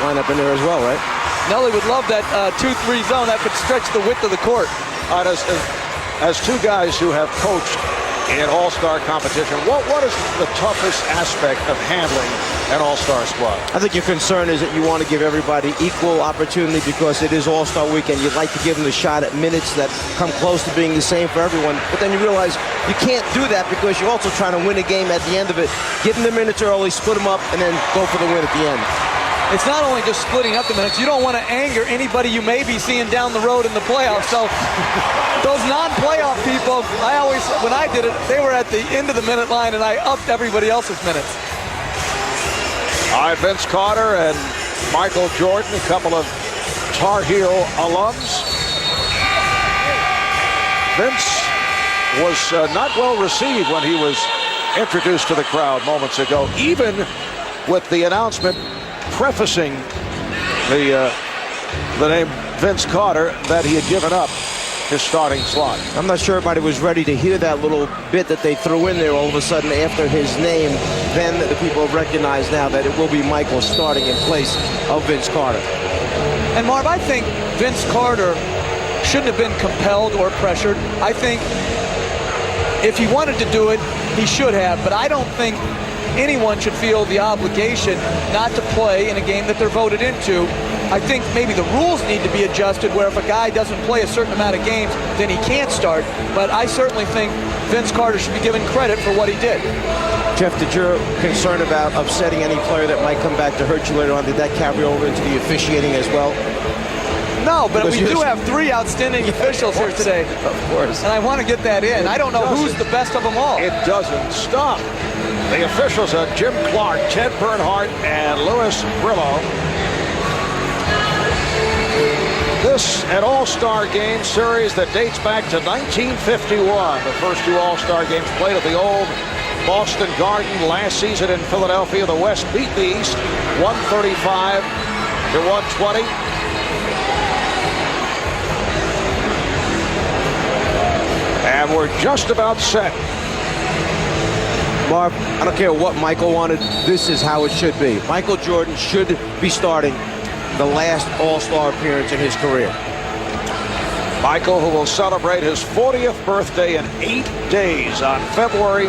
lineup in there as well, right? Nelly would love that 2-3 zone. That could stretch the width of the court. As two guys who have coached in all-star competition, what is the toughest aspect of handling an all-star squad? I think your concern is that you want to give everybody equal opportunity because it is all-star weekend. You'd like to give them the shot at minutes that come close to being the same for everyone. But then you realize you can't do that because you're also trying to win a game at the end of it. Give them the minutes early, split them up, and then go for the win at the end. It's not only just splitting up the minutes. You don't want to anger anybody you may be seeing down the road in the playoffs. So those non-playoff people, when I did it, they were at the end of the minute line, and I upped everybody else's minutes. All right, Vince Carter and Michael Jordan, a couple of Tar Heel alums. Vince was not well received when he was introduced to the crowd moments ago, even with the announcement prefacing the name Vince Carter that he had given up his starting slot. I'm not sure everybody was ready to hear that little bit that they threw in there all of a sudden after his name. Then the people have recognized now that it will be Michael starting in place of Vince Carter. And Marv, I think Vince Carter shouldn't have been compelled or pressured. I think if he wanted to do it, he should have, but I don't think anyone should feel the obligation not to play in a game that they're voted into. I think maybe the rules need to be adjusted where if a guy doesn't play a certain amount of games, then he can't start. But I certainly think Vince Carter should be given credit for what he did. Jeff, did your concern about upsetting any player that might come back to hurt you later on, did that carry over into the officiating as well? No, but we do have three outstanding officials here today. Of course. And I want to get that in. I don't know who's the best of them all. It doesn't stop. The officials are Jim Clark, Ted Bernhardt, and Louis Brillo. This an all-star game series that dates back to 1951. The first two all-star games played at the old Boston Garden last season in Philadelphia. The West beat the East 135 to 120. And we're just about set. Marv, I don't care what Michael wanted. This is how it should be. Michael Jordan should be starting the last all-star appearance in his career. Michael, who will celebrate his 40th birthday in 8 days on February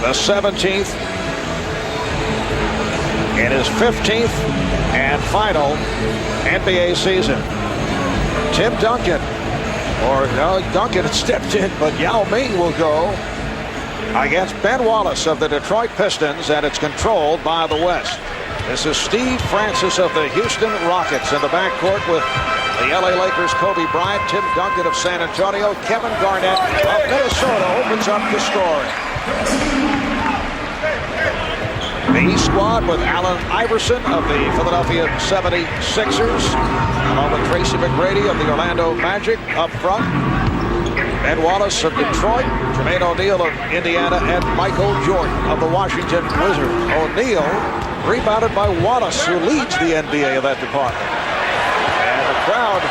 the 17th, in his 15th and final NBA season. Tim Duncan, or no, Duncan had stepped in, but Yao Ming will go against Ben Wallace of the Detroit Pistons, and it's controlled by the West. This is Steve Francis of the Houston Rockets in the backcourt with the LA Lakers' Kobe Bryant, Tim Duncan of San Antonio, Kevin Garnett of Minnesota opens up the scoring. The East squad with Allen Iverson of the Philadelphia 76ers, along with Tracy McGrady of the Orlando Magic up front. Ben Wallace of Detroit, Jermaine O'Neal of Indiana, and Michael Jordan of the Washington Wizards. O'Neal rebounded by Wallace, who leads the NBA of that department. And the crowd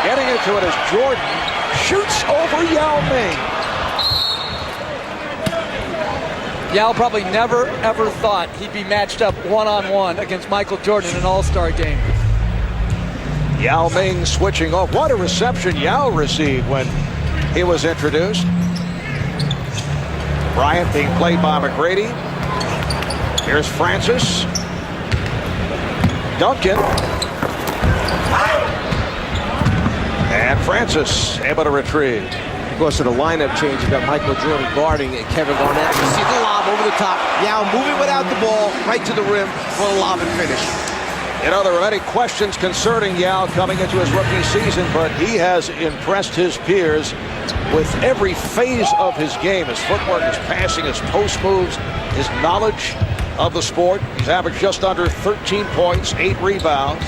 getting into it as Jordan shoots over Yao Ming. Yao probably never, ever thought he'd be matched up one-on-one against Michael Jordan in an all-star game. Yao Ming switching off. What a reception Yao received when he was introduced. Bryant being played by McGrady. Here's Francis. Duncan. And Francis able to retrieve. Because of the lineup change, you got Michael Jordan guarding Kevin Garnett. You see the lob over the top. Yao moving without the ball right to the rim for the lob and finish. You know, there are many questions concerning Yao coming into his rookie season, but he has impressed his peers with every phase of his game. His footwork, his passing, his post moves, his knowledge of the sport. He's averaged just under 13 points, 8 rebounds.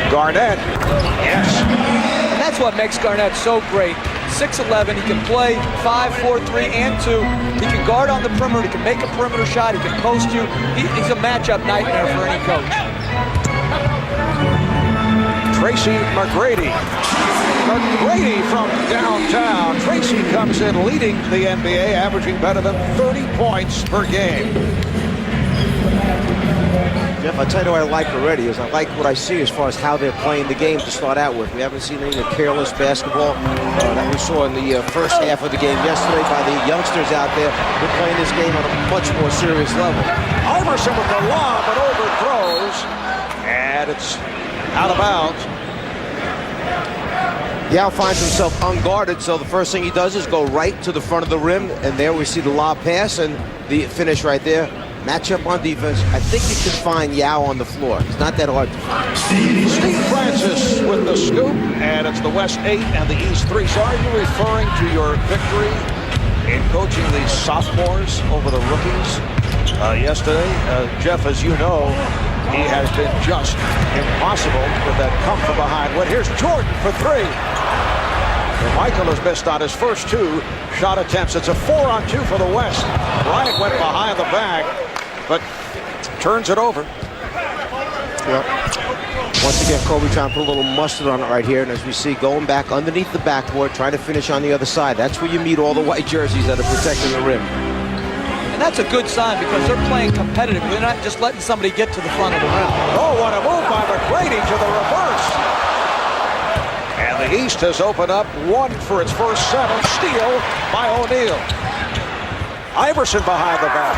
Garnett, yes. And that's what makes Garnett so great. 6'11", he can play 5, 4, 3, and 2. He can guard on the perimeter, he can make a perimeter shot, he can post you. He's a matchup nightmare for any coach. Tracy McGrady McGrady from downtown. Tracy comes in leading the NBA, averaging better than 30 points per game. Jeff, I'll tell you what I like already is I like what I see as far as how they're playing the game to start out with. We haven't seen any careless basketball that we saw in the first half of the game yesterday by the youngsters out there. They're playing this game on a much more serious level. Iverson with the lob, but overthrows, and it's out of bounds. Yao finds himself unguarded, so the first thing he does is go right to the front of the rim, and there we see the lob pass and the finish right there. Matchup on defense. I think you can find Yao on the floor. It's not that hard to find. Steve Francis with the scoop, and it's the West 8 and the East 3. So are you referring to your victory in coaching the sophomores over the rookies yesterday? Jeff, as you know, he has been just impossible with that come from behind. Well, here's Jordan for 3. And Michael has missed on his first 2 shot attempts. It's a 4-on-2 for the West. Bryant went behind the back, but turns it over. Yep. Once again, Kobe trying to put a little mustard on it right here. And as we see, going back underneath the backboard, trying to finish on the other side. That's where you meet all the white jerseys that are protecting the rim. And that's a good sign because they're playing competitive. They're not just letting somebody get to the front of the rim. Oh, what a move by McGrady to the reverse. And the East has opened up 1 for its first 7. Steal by O'Neal. Iverson behind the back.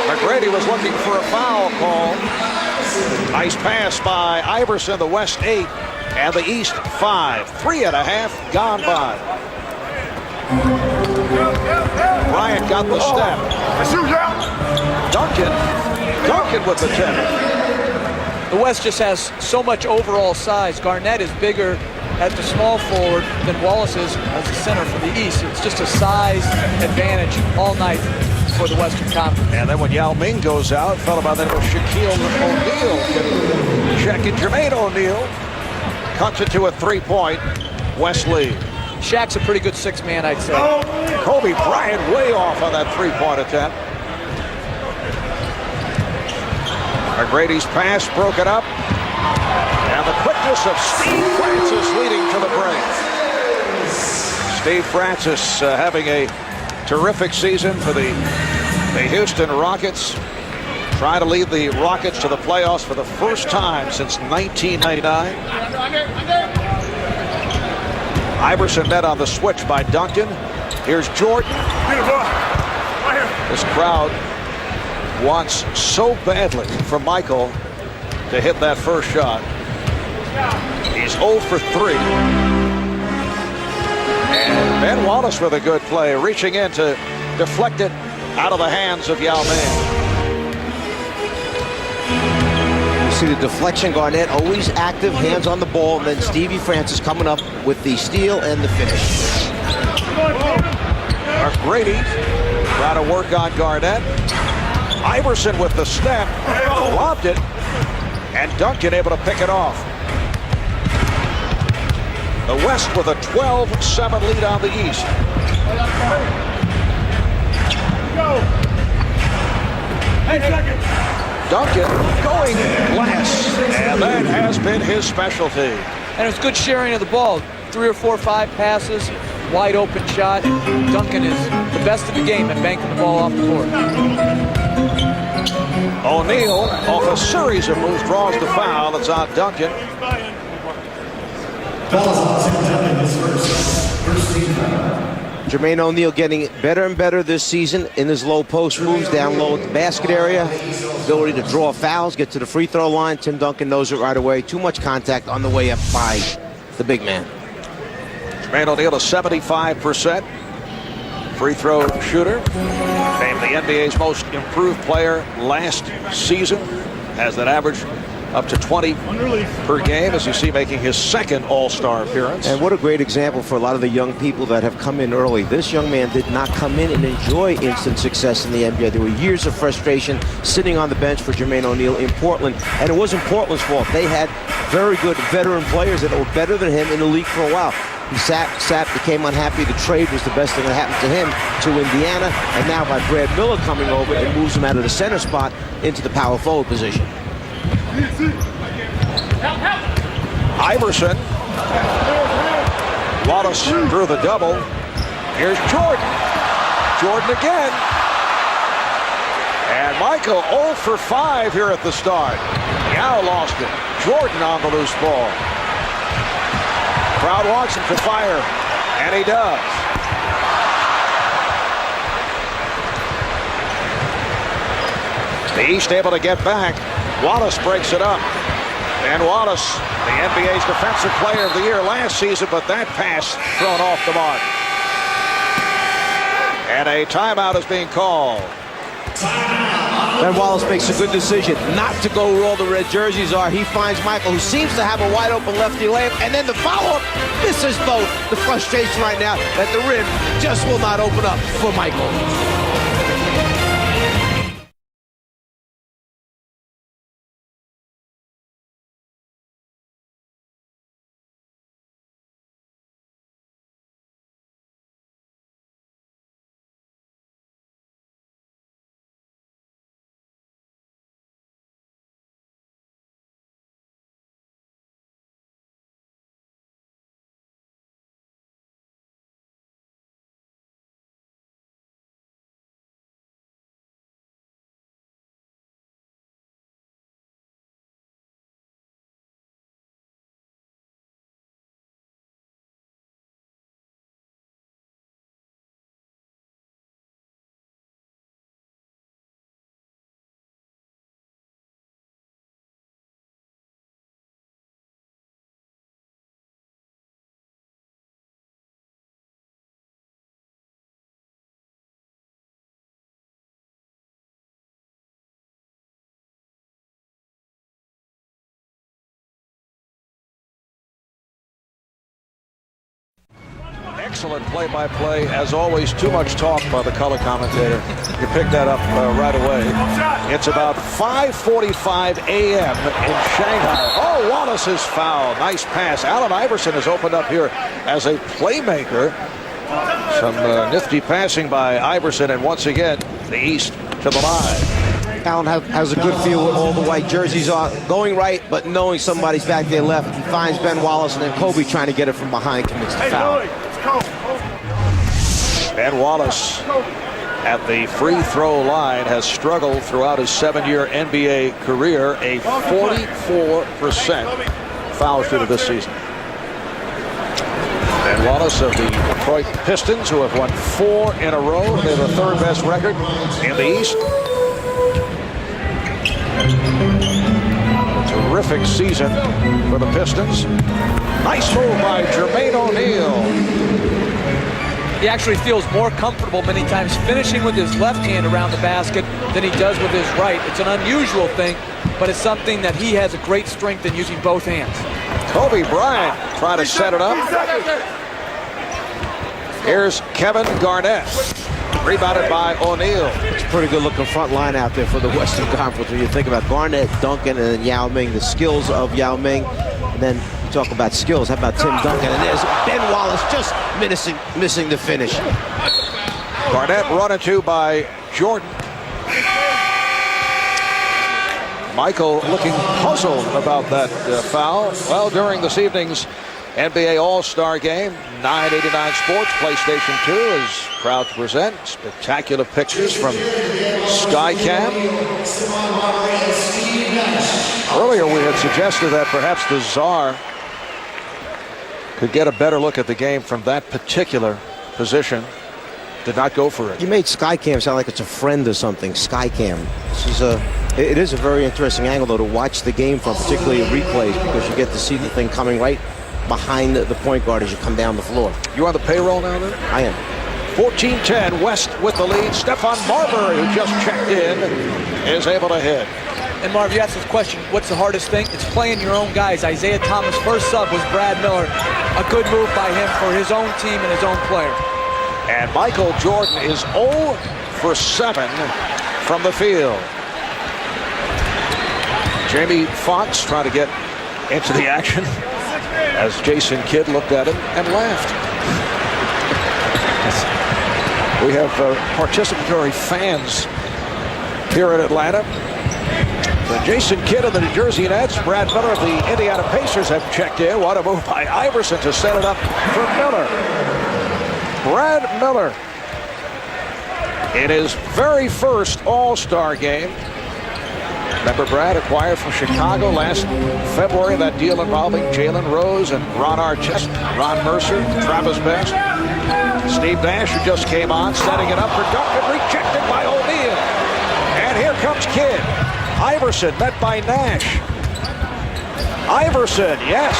McGrady was looking for a foul call. Nice pass by Iverson, the West 8 and the East 5. 3.5 gone by. Bryant got the step. Duncan with the 10. The West just has so much overall size. Garnett is bigger at the small forward than Wallace is as the center for the East. It's just a size advantage all night for the Western Conference. And then when Yao Ming goes out, a fellow by the name of Shaquille O'Neal can check in. Jermaine O'Neal cuts it to a 3-point West lead. Shaq's a pretty good 6-man, I'd say. Kobe Bryant way off on that 3-point attempt. McGrady's pass broken up. And the quickness of Steve Francis leading to the break. Steve Francis having a terrific season for the Houston Rockets. Trying to lead the Rockets to the playoffs for the first time since 1999. Iverson met on the switch by Duncan. Here's Jordan. This crowd wants so badly for Michael to hit that first shot. He's 0 for 3. And Ben Wallace with a good play, reaching in to deflect it out of the hands of Yao Ming. You see the deflection, Garnett always active, hands on the ball, and then Stevie Francis coming up with the steal and the finish. McGrady trying to work on Garnett. Iverson with the step, lobbed it, and Duncan able to pick it off. The West with a 12-7 lead on the East. Duncan going glass, and that has been his specialty. And it's good sharing of the ball. 3 or 4 or 5 passes, wide open shot. Duncan is the best in the game at banking the ball off the board. O'Neal, off a series of moves, draws the foul. It's on Duncan. Jermaine O'Neal getting better and better this season in his low post moves, down low at the basket area. Ability to draw fouls, get to the free throw line. Tim Duncan knows it right away. Too much contact on the way up by the big man. Jermaine O'Neal, a 75% free throw shooter. Named the NBA's most improved player last season. Has that average up to 20 per game, as you see, making his second All-Star appearance. And what a great example for a lot of the young people that have come in early. This young man did not come in and enjoy instant success in the NBA. There were years of frustration sitting on the bench for Jermaine O'Neal in Portland, and it wasn't Portland's fault. They had very good veteran players that were better than him in the league for a while. He sat, became unhappy. The trade was the best thing that happened to him to Indiana, and now by Brad Miller coming over and moves him out of the center spot into the power forward position. Iverson Wallace drew the double. Here's Jordan. Jordan again. And Michael 0 for 5 here at the start. Yao lost it. Jordan on the loose ball. Crowd wants him to fire, and he does. The East able to get back. Wallace breaks it up. And Wallace, the NBA's Defensive Player of the Year last season, but that pass thrown off the mark. And a timeout is being called. Ben Wallace makes a good decision not to go where all the red jerseys are. He finds Michael, who seems to have a wide open lefty layup, and then the follow-up. This is both the frustration right now that the rim just will not open up for Michael. Excellent play-by-play. As always, too much talk by the color commentator. You picked that up right away. It's about 5:45 a.m. in Shanghai. Oh, Wallace is fouled. Nice pass. Allen Iverson has opened up here as a playmaker. Some nifty passing by Iverson, and once again, the East to the line. Allen has a good feel where all the white jerseys are going right, but knowing somebody's back there left. He finds Ben Wallace, and then Kobe trying to get it from behind commits the foul. Ben Wallace at the free throw line has struggled throughout his 7-year NBA career, a 44% foul shooter this season. Ben Wallace of the Detroit Pistons, who have won 4 in a row. They have the 3rd best record in the East. A terrific season for the Pistons. Nice move by Jermaine O'Neal. He actually feels more comfortable many times finishing with his left hand around the basket than he does with his right. It's an unusual thing, but it's something that he has a great strength in using both hands. Kobe Bryant trying to set it up. Here's Kevin Garnett. Rebounded by O'Neal. It's a pretty good looking front line out there for the Western Conference when you think about Garnett, Duncan, and then Yao Ming, the skills of Yao Ming. And then you talk about skills. How about Tim Duncan? And there's Ben Wallace just missing the finish. Garnett run into by Jordan. Michael looking puzzled about that foul. Well, during this evening's NBA All-Star Game, 989 Sports, PlayStation 2 is proud to present spectacular pictures from Skycam. Earlier we had suggested that perhaps the Czar could get a better look at the game from that particular position. Did not go for it. You made Skycam sound like it's a friend or something. Skycam. It is a very interesting angle, though, to watch the game from, particularly replays, because you get to see the thing coming right behind the point guard as you come down the floor. You on the payroll now, then? I am. 14-10, West with the lead. Stephon Marbury, who just checked in, is able to hit. And Marv, you asked this question, what's the hardest thing? It's playing your own guys. Isaiah Thomas' first sub was Brad Miller. A good move by him for his own team and his own player. And Michael Jordan is 0 for 7 from the field. Jamie Foxx trying to get into the action as Jason Kidd looked at him and laughed. We have participatory fans here in Atlanta. The Jason Kidd of the New Jersey Nets, Brad Miller of the Indiana Pacers have checked in. What a move by Iverson to set it up for Miller. Brad Miller in his very first All-Star game. Remember, Brad acquired from Chicago last February, that deal involving Jalen Rose and Ron Artest, Ron Mercer, Travis Best. Steve Nash, who just came on, setting it up for Duncan, rejected by O'Neal. And here comes Kidd. Iverson met by Nash. Iverson, yes.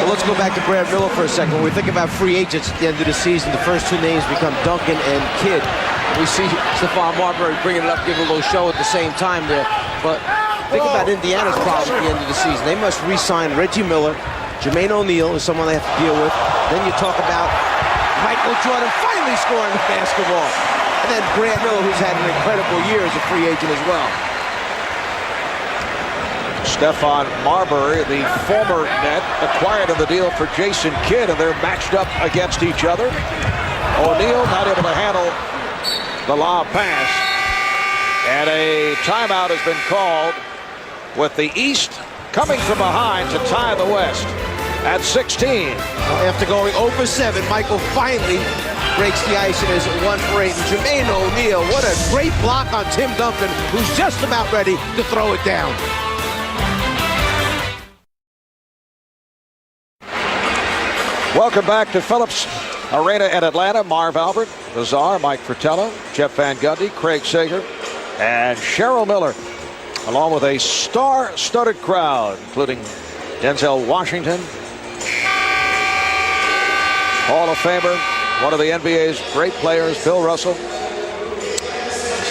Well, let's go back to Brad Miller for a second. When we think about free agents at the end of the season, the first two names become Duncan and Kidd. We see Stephon Marbury bringing it up, giving a little show at the same time there. But think about Indiana's problem at the end of the season. They must re-sign Reggie Miller. Jermaine O'Neal is someone they have to deal with. Then you talk about Michael Jordan finally scoring the basketball. And then Brad Miller, who's had an incredible year as a free agent as well. Stephon Marbury, the former Net, acquired in the deal for Jason Kidd, and they're matched up against each other. O'Neal not able to handle the lob pass. And a timeout has been called with the East coming from behind to tie the West at 16. After going over 7, Michael finally breaks the ice and is 1 for 8. And Jermaine O'Neal, what a great block on Tim Duncan, who's just about ready to throw it down. Welcome back to Phillips Arena in Atlanta. Marv Albert, the Czar, Mike Fratello, Jeff Van Gundy, Craig Sager, and Cheryl Miller, along with a star-studded crowd, including Denzel Washington, Hall of Famer, one of the NBA's great players, Bill Russell,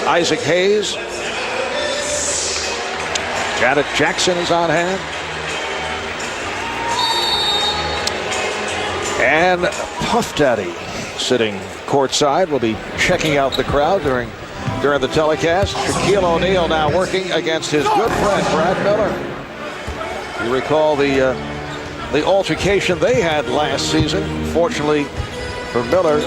Isaac Hayes, Janet Jackson is on hand, and Puff Daddy sitting courtside will be checking out the crowd during the telecast. Shaquille O'Neal now working against his good friend Brad Miller. You recall the altercation they had last season. Fortunately for Miller,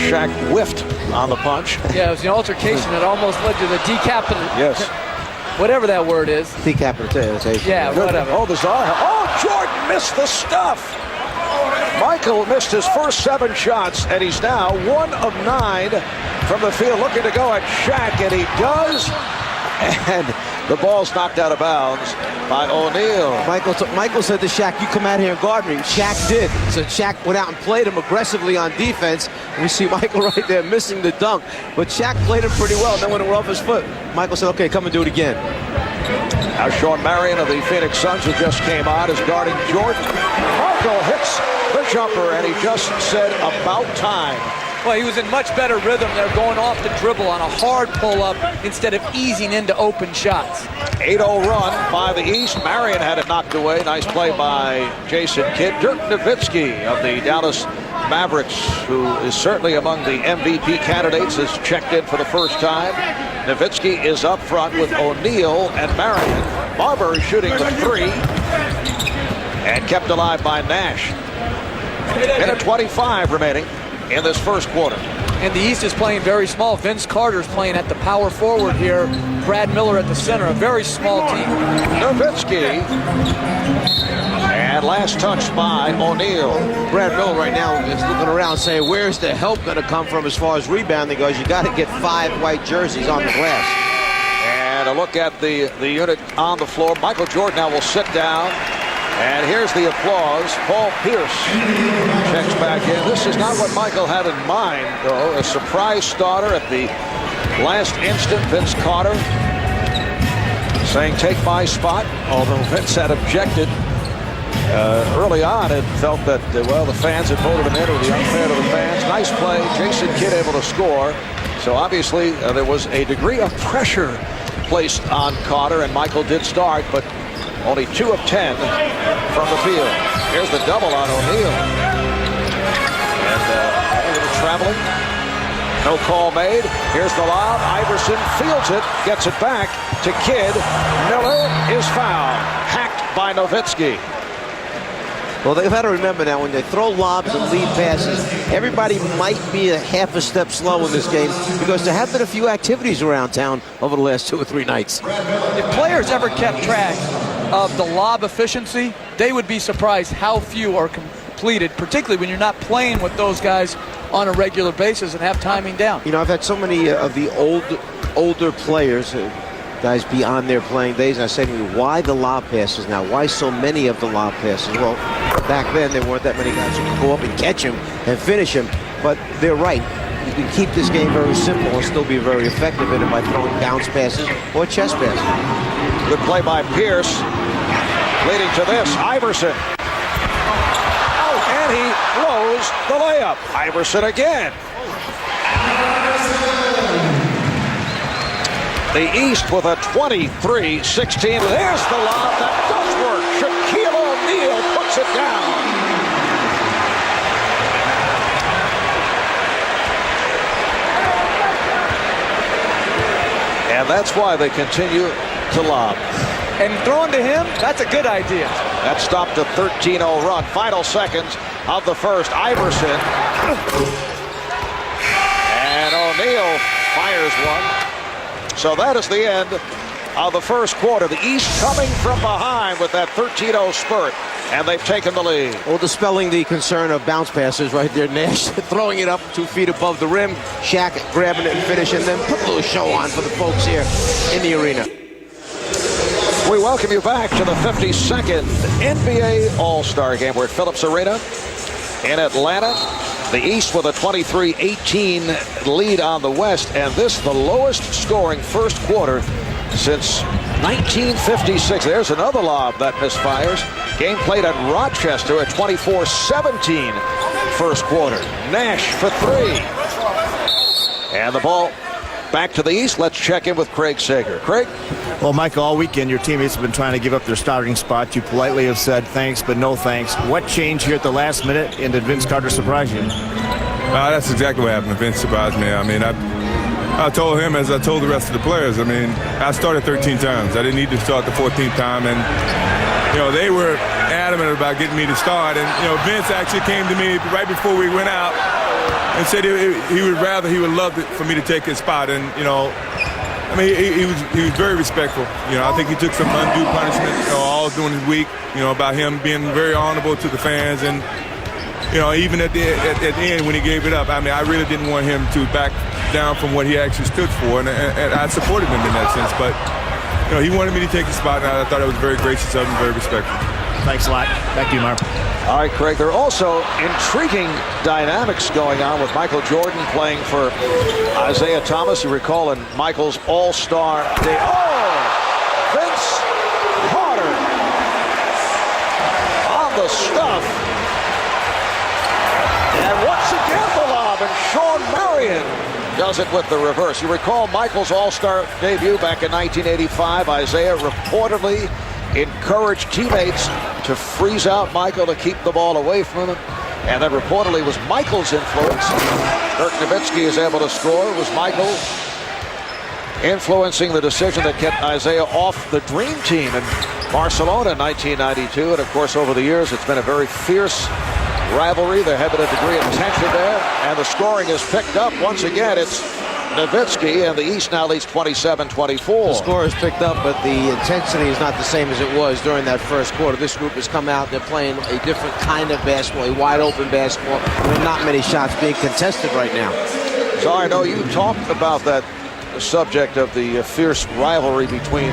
Shaq whiffed on the punch. Yeah, it was an altercation that almost led to the decapitation. Yes. Whatever that word is. Decapitation. Yeah, whatever. Oh, the Czar. Oh, Jordan missed the stuff. Michael missed his first 7 shots, and he's now 1 of 9 from the field, looking to go at Shaq, and he does. And the ball's knocked out of bounds by O'Neal. Michael said to Shaq, "You come out here and guard me." Shaq did. So Shaq went out and played him aggressively on defense. And we see Michael right there missing the dunk. But Shaq played him pretty well. And then when it went off his foot, Michael said, "Okay, come and do it again." Now Sean Marion of the Phoenix Suns, who just came on, is guarding Jordan. Michael hits the jumper, and he just said, "About time." Well, he was in much better rhythm there, going off the dribble on a hard pull-up instead of easing into open shots. 8-0 run by the East. Marion had it knocked away. Nice play by Jason Kidd. Dirk Nowitzki of the Dallas Mavericks, who is certainly among the MVP candidates, has checked in for the first time. Nowitzki is up front with O'Neal and Marion. Marbury shooting the 3 and kept alive by Nash. Minute 25 remaining in this first quarter. And the East is playing very small. Vince Carter's playing at the power forward here. Brad Miller at the center. A very small team. Nowitzki. And last touch by O'Neal. Brad Miller right now is looking around saying, where's the help going to come from as far as rebounding goes? You got to get 5 white jerseys on the glass. And a look at the unit on the floor. Michael Jordan now will sit down. And here's the applause. Paul Pierce checks back in. This is not what Michael had in mind, though. A surprise starter at the last instant. Vince Carter saying, "Take my spot," although Vince had objected early on and felt that, well, the fans had voted him in. It would be unfair to the fans. Nice play. Jason Kidd able to score. So obviously there was a degree of pressure placed on Carter, and Michael did start, but only 2 of 10 from the field. Here's the double on O'Neal. And a little traveling. No call made. Here's the lob. Iverson fields it, gets it back to Kidd. Miller is fouled. Hacked by Nowitzki. Well, they've got to remember now, when they throw lobs and lead passes, everybody might be a half a step slow in this game because there have been a few activities around town over the last 2 or 3 nights. If players ever kept track of the lob efficiency, they would be surprised how few are completed, particularly when you're not playing with those guys on a regular basis and have timing down. You know, I've had so many of the older players, guys beyond their playing days, and I say to me, why the lob passes now? Why so many of the lob passes? Well, back then there weren't that many guys who could go up and catch him and finish him, but they're right. You can keep this game very simple and still be very effective in it by throwing bounce passes or chest passes. Good play by Pierce, leading to this. Iverson. Oh, and he blows the layup. Iverson again. The East with a 23-16. There's the lob that does work. Shaquille O'Neal puts it down. And that's why they continue to lob. And throwing to him, that's a good idea. That stopped a 13-0 run. Final seconds of the first. Iverson. And O'Neal fires one. So that is the end of the first quarter. The East coming from behind with that 13-0 spurt. And they've taken the lead. Well, dispelling the concern of bounce passes right there. Nash throwing it up 2 feet above the rim. Shaq grabbing it and finishing them. Put a little show on for the folks here in the arena. We welcome you back to the 52nd NBA All-Star Game. We're at Phillips Arena in Atlanta. The East with a 23-18 lead on the West, and this the lowest scoring first quarter since 1956. There's another lob that misfires. Game played at Rochester at 24-17 first quarter. Nash for 3. And the ball back to the East. Let's check in with Craig Sager. Craig? Well, Michael, all weekend your teammates have been trying to give up their starting spot. You politely have said thanks, but no thanks. What changed here at the last minute, and did Vince Carter surprise you? That's exactly what happened. Vince surprised me. I mean, I told him, as I told the rest of the players, I mean, I started 13 times. I didn't need to start the 14th time, and, you know, they were adamant about getting me to start. And, you know, Vince actually came to me right before we went out and said he would love for me to take his spot. And, you know, I mean, he was very respectful. You know, I think he took some undue punishment, you know, all during the week, you know, about him being very honorable to the fans. And, you know, even at the end when he gave it up, I mean, I really didn't want him to back down from what he actually stood for. And I supported him in that sense. But, you know, he wanted me to take the spot, and I thought it was very gracious of him, very respectful. Thanks a lot. Back to you, Mark. All right, Craig. There are also intriguing dynamics going on with Michael Jordan playing for Isaiah Thomas. You recall in Michael's All-Star Day. Oh! Vince Carter on the stuff. And once again the lob, and Sean Marion does it with the reverse. You recall Michael's All-Star debut back in 1985. Isaiah reportedly encouraged teammates to freeze out Michael to keep the ball away from him. And then reportedly was Michael's influence. Dirk Nowitzki is able to score. It was Michael influencing the decision that kept Isaiah off the Dream Team in Barcelona in 1992. And of course, over the years, it's been a very fierce rivalry. There had been a degree of tension there. And the scoring is picked up. Once again, it's Nowitzki, and the East now leads 27-24. The score is picked up, but the intensity is not the same as it was during that first quarter. This group has come out. They're playing a different kind of basketball, a wide-open basketball. There are not many shots being contested right now. So I know you talked about that subject of the fierce rivalry between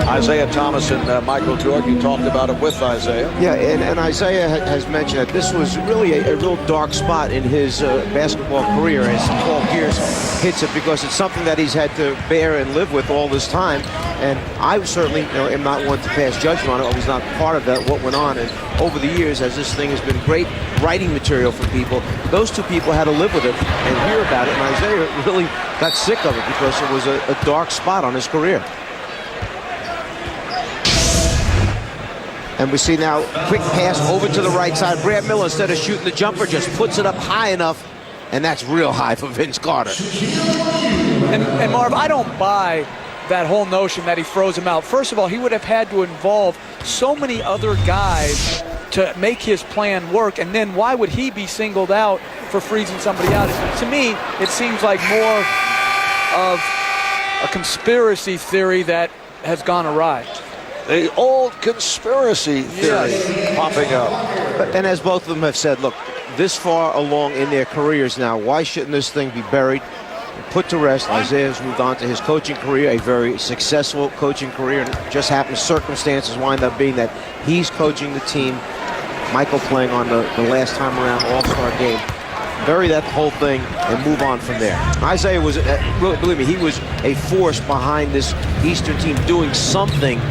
Isaiah Thomas and Michael Jordan. You talked about it with Isaiah. Yeah, and Isaiah has mentioned that this was really a real dark spot in his basketball career as Paul Pierce hits it, because it's something that he's had to bear and live with all this time. And I certainly am not one to pass judgment on it. I was not part of that, what went on. And over the years, as this thing has been great writing material for people, those two people had to live with it and hear about it. And Isaiah really got sick of it because it was a dark spot on his career. And we see now quick pass over to the right side. Brad Miller, instead of shooting the jumper, just puts it up high enough. And that's real high for Vince Carter. And Marv, I don't buy that whole notion that he throws him out. First of all, he would have had to involve so many other guys to make his plan work, and then why would he be singled out for freezing somebody out? To me, it seems like more of a conspiracy theory that has gone awry. The old conspiracy theory popping up. And as both of them have said, look, this far along in their careers now, why shouldn't this thing be buried and put to rest? Isaiah's moved on to his coaching career, a very successful coaching career, and it just happens circumstances wind up being that he's coaching the team, Michael playing on the last time around All-Star game. Bury that whole thing and move on from there. Isaiah was, believe me, he was a force behind this Eastern team doing something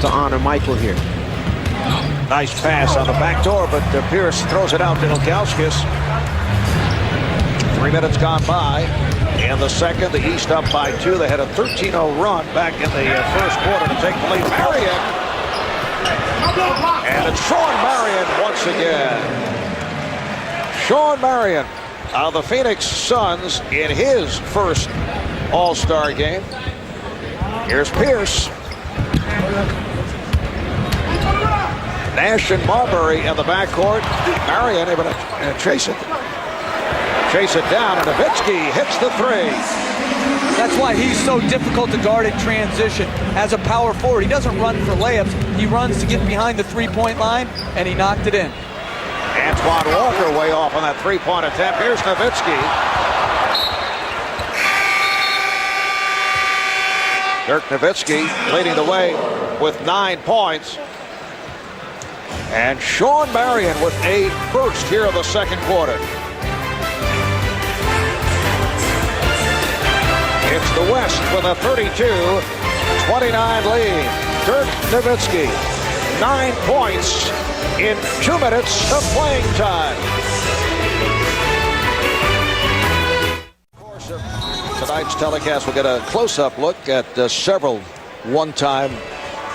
to honor Michael here. Nice pass on the back door, but Pierce throws it out to Ilgauskas. 3 minutes gone by. In the second, the East up by 2. They had a 13-0 run back in the first quarter to take the lead. Marion. And it's Sean Marion once again. Sean Marion of the Phoenix Suns in his first All-Star game. Here's Pierce. Nash and Marbury in the backcourt. Marion able to chase it down, and Nowitzki hits the three. That's why he's so difficult to guard in transition. As a power forward, he doesn't run for layups. He runs to get behind the three-point line, and he knocked it in. Antoine Walker way off on that three-point attempt. Here's Nowitzki. Dirk Nowitzki leading the way with 9 points. And Sean Marion with a first here in the second quarter. It's the West with a 32-29 lead. Dirk Nowitzki, 9 points in 2 minutes of playing time. Of course, tonight's telecast will get a close-up look at several one-time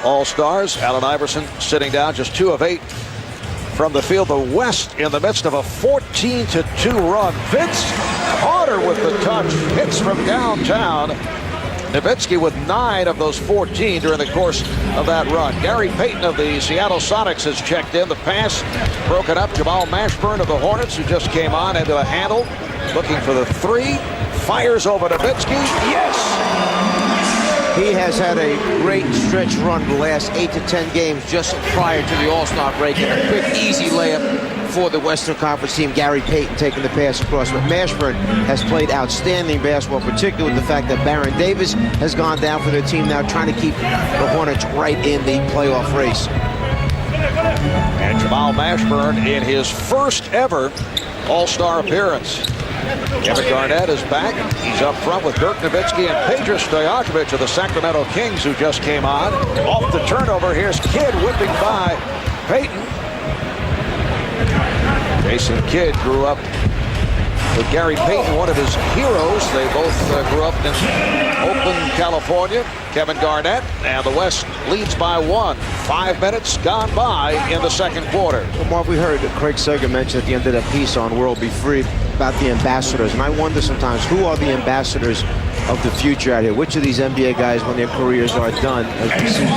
All-Stars. Allen Iverson sitting down, just 2 of 8 from the field. The West in the midst of a 14-2 run. Vince Carter with the touch, hits from downtown. Nowitzki with 9 of those 14 during the course of that run. Gary Payton of the Seattle Sonics has checked in. The pass broken up. Jamal Mashburn of the Hornets, who just came on into a handle, looking for the 3. Fires over Nowitzki. Yes! He has had a great stretch run the last 8 to 10 games just prior to the All-Star break, and a quick, easy layup for the Western Conference team. Gary Payton taking the pass across. But Mashburn has played outstanding basketball, particularly with the fact that Baron Davis has gone down for their team now, trying to keep the Hornets right in the playoff race. And Jamal Mashburn in his first ever All-Star appearance. Kevin Garnett is back. He's up front with Dirk Nowitzki and Peja Stojakovic of the Sacramento Kings, who just came on. Off the turnover, here's Kidd whipping by Payton. Jason Kidd grew up with Gary Payton, one of his heroes. They both grew up in Oakland, California. Kevin Garnett, and the West leads by 1. 5 minutes gone by in the second quarter. Well, Mark, we heard Craig Sager mention at the end of that piece on World Be Free about the ambassadors, and I wonder sometimes, who are the ambassadors of the future out here? Which of these NBA guys, when their careers are done, as we see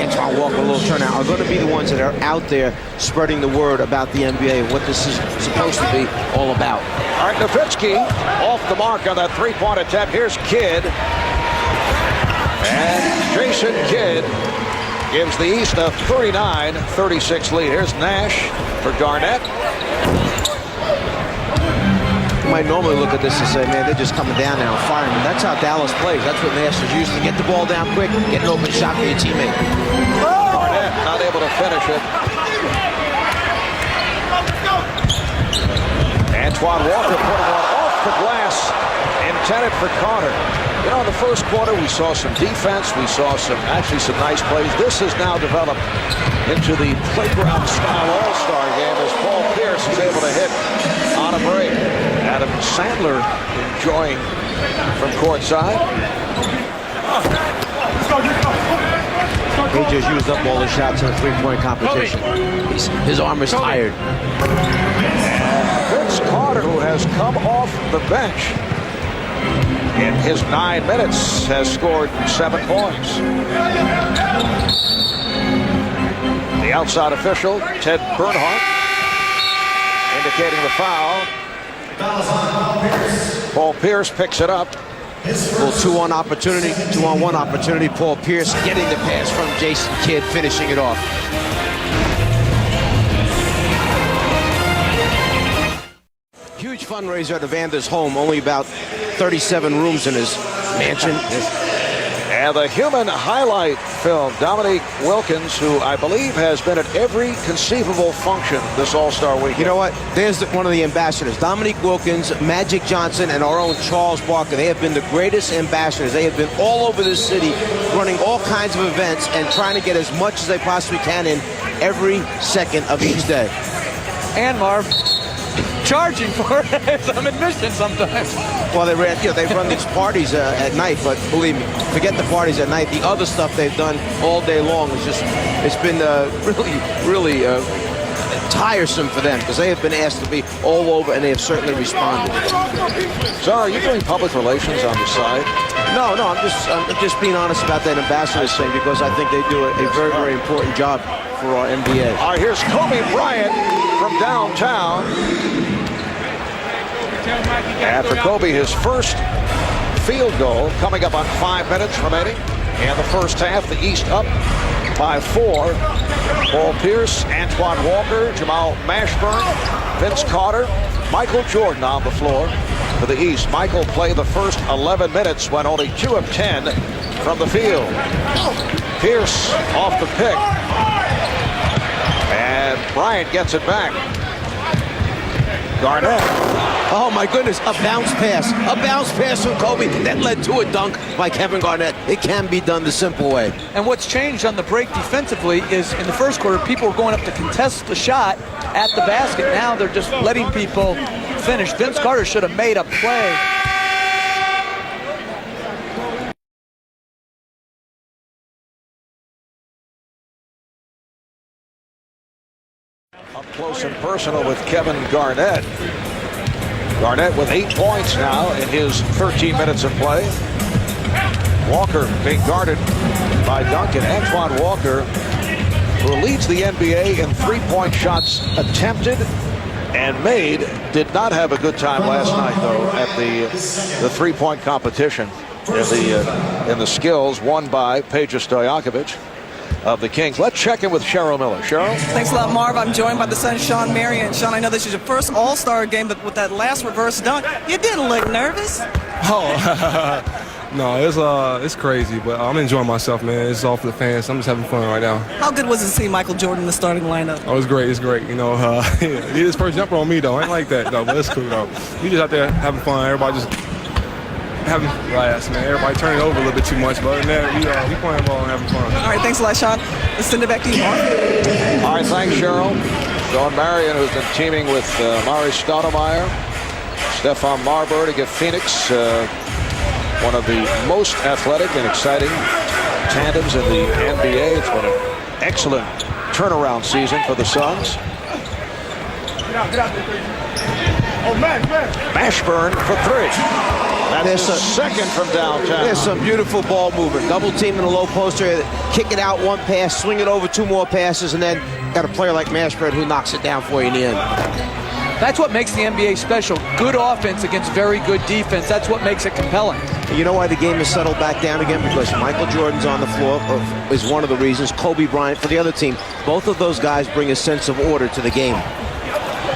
Antoine Walker, a little turnout, are going to be the ones that are out there spreading the word about the NBA and what this is supposed to be all about? All right, Nowitzki off the mark on that three-point attempt. Here's Kidd. And Jason Kidd gives the East a 39-36 lead. Here's Nash for Garnett. You might normally look at this and say, man, they're just coming down now and firing. That's how Dallas plays. That's what Nash is used to. Get the ball down quick, get an open shot for your teammate. Garnett not able to finish it. Antoine Walker putting one off the glass, intended for Carter. You know, in the first quarter, we saw some defense. We saw some nice plays. This has now developed into the playground-style all-star game as Paul Pierce is able to hit on a break. Adam Sandler enjoying from courtside. He just used up all his shots in a three-point competition. His arm is tired. And Vince Carter, who has come off the bench in his 9 minutes, has scored 7 points. The outside official, Ted Bernhardt, indicating the foul. Paul Pierce picks it up. Little 2-on opportunity, 2-on-1 opportunity. Paul Pierce getting the pass from Jason Kidd, finishing it off. Huge fundraiser at Evander's home. Only about 37 rooms in his mansion. And the human highlight film, Dominique Wilkins, who I believe has been at every conceivable function this All-Star weekend. You know what? There's one of the ambassadors. Dominique Wilkins, Magic Johnson, and our own Charles Barkley. They have been the greatest ambassadors. They have been all over this city running all kinds of events and trying to get as much as they possibly can in every second of each day. And Marv, charging for some admission sometimes. Well, they run these parties at night, but believe me, forget the parties at night. The other stuff they've done all day long is it's been really tiresome for them because they have been asked to be all over, and they have certainly responded. So, are you doing public relations on the side? No, I'm just being honest about that ambassadors thing because I think they do a very, very important job for our NBA. All right, here's Kobe Bryant from downtown. And for Kobe, his first field goal coming up on 5 minutes remaining. In the first half, the East up by 4. Paul Pierce, Antoine Walker, Jamal Mashburn, Vince Carter, Michael Jordan on the floor for the East. Michael played the first 11 minutes, went only 2 of 10 from the field. Pierce off the pick. And Bryant gets it back. Garnett. Oh my goodness, a bounce pass from Kobe that led to a dunk by Kevin Garnett. It can be done the simple way. And what's changed on the break defensively is in the first quarter, people were going up to contest the shot at the basket. Now they're just letting people finish. Vince Carter should have made a play. Up close and personal with Kevin Garnett. Garnett with 8 points now in his 13 minutes of play. Walker being guarded by Duncan. Antoine Walker, who leads the NBA in three-point shots attempted and made, did not have a good time last night, though, at the three-point competition in the skills won by Peja Stojakovic of the Kings. Let's check in with Cheryl Miller. Cheryl? Thanks a lot, Marv. I'm joined by the son, Sean Marion. Sean, I know this is your first All-Star game, but with that last reverse dunk, you didn't look nervous. Oh, no, it's crazy, but I'm enjoying myself, man. It's all for the fans. I'm just having fun right now. How good was it to see Michael Jordan in the starting lineup? Oh, it's great. It's great. You know, he did his first jumper on me, though. I ain't like that, though, but it's cool, though. We just out there having fun. Everybody just having laughs, man. Everybody turning over a little bit too much, but other than that, we playing ball and having fun. All right, thanks a lot, Sean. Let's send it back to you, Marv. All right, thanks, Cheryl. Sean Marion, who's been teaming with Mari Stoudemire, Stephon Marbury to give Phoenix one of the most athletic and exciting tandems in the NBA. It's been an excellent turnaround season for the Suns. Mashburn for 3. That's his second from downtown. There's some beautiful ball movement. Double team in the low poster, kick it out 1 pass, swing it over 2 more passes, and then got a player like Mashburn who knocks it down for you in the end. That's what makes the NBA special. Good offense against very good defense. That's what makes it compelling. You know why the game has settled back down again? Because Michael Jordan's on the floor is one of the reasons. Kobe Bryant for the other team. Both of those guys bring a sense of order to the game.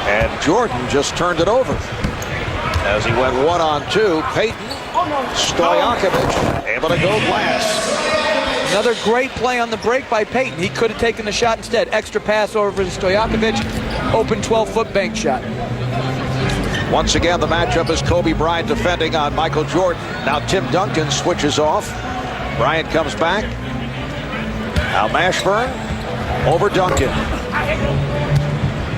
And Jordan just turned it over as he went 1-on-2. Peyton Stojakovic able to go last. Another great play on the break by Peyton. He could have taken the shot instead. Extra pass over to Stojakovic. Open 12-foot bank shot. Once again, the matchup is Kobe Bryant defending on Michael Jordan. Now Tim Duncan switches off. Bryant comes back. Now Mashburn over Duncan.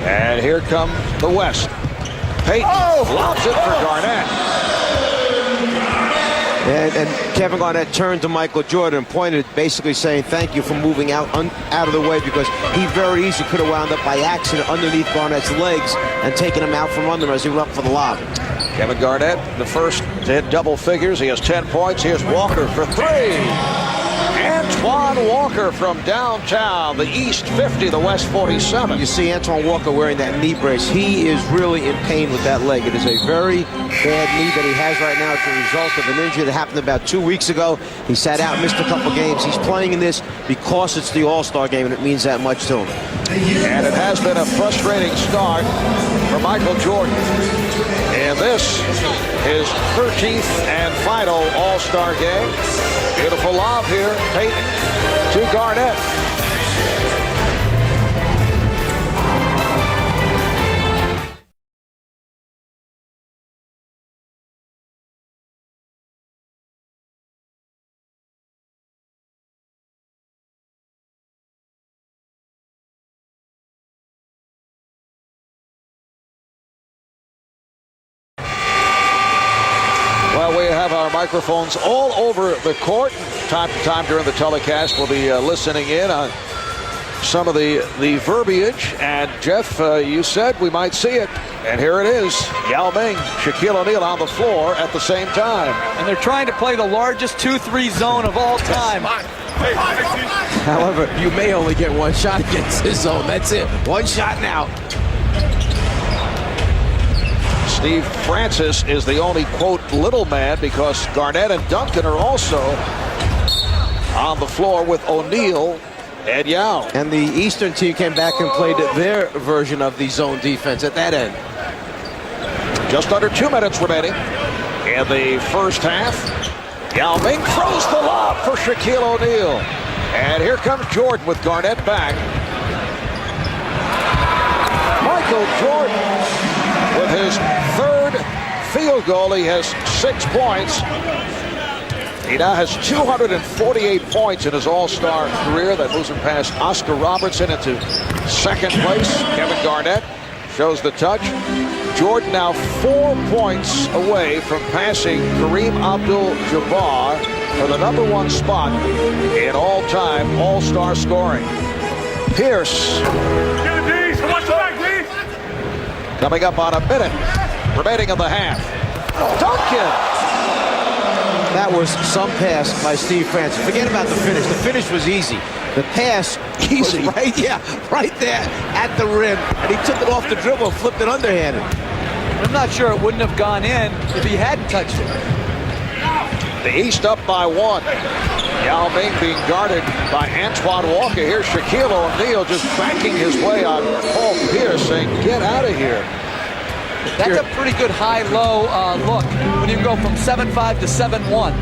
And here comes the West. Peyton lobs it for Garnett. And Kevin Garnett turned to Michael Jordan and pointed, basically saying thank you for moving out of the way, because he very easily could have wound up by accident underneath Garnett's legs and taken him out from under him as he went up for the lob. Kevin Garnett, the first to hit double figures. He has 10 points. Here's Walker for 3. Antoine Walker from downtown. The East 50, the West 47. You see Antoine Walker wearing that knee brace. He is really in pain with that leg. It is a very bad knee that he has right now as a result of an injury that happened about 2 weeks ago. He sat out, missed a couple games. He's playing in this because it's the All-Star game, and it means that much to him. And it has been a frustrating start for Michael Jordan. And this is 13th and final All-Star game. Beautiful lob here. Payton to Garnett. Well, we have our microphones all over the court. Time to time during the telecast, we'll be listening in on some of the verbiage. And Jeff, you said we might see it. And here it is. Yao Ming, Shaquille O'Neal on the floor at the same time. And they're trying to play the largest 2-3 zone of all time. However, you may only get one shot against this zone. That's it. One shot now. Steve Francis is the only, quote, little man because Garnett and Duncan are also on the floor with O'Neal and Yao. And the Eastern team came back and played their version of the zone defense at that end. Just under 2 minutes remaining in the first half. Yao Ming throws the lob for Shaquille O'Neal. And here comes Jordan with Garnett back. Michael Jordan with his third field goal. He has 6 points. He now has 248 points in his All-Star career. That moves him past Oscar Robertson into second place. Kevin Garnett shows the touch. Jordan now 4 points away from passing Kareem Abdul-Jabbar for the #1 spot in all-time All-Star scoring. Pierce coming up on a minute remaining in the half. Duncan. That was some pass by Steve Francis. Forget about the finish. The finish was easy. The pass Easy. was right there at the rim. And he took it off the dribble and flipped it underhanded. I'm not sure it wouldn't have gone in if he hadn't touched it. The East up by 1. Yao Ming being guarded by Antoine Walker. Here's Shaquille O'Neal just backing his way on Paul Pierce, saying, get out of here. That's a pretty good high-low look when you can go from 7-5 to 7-1.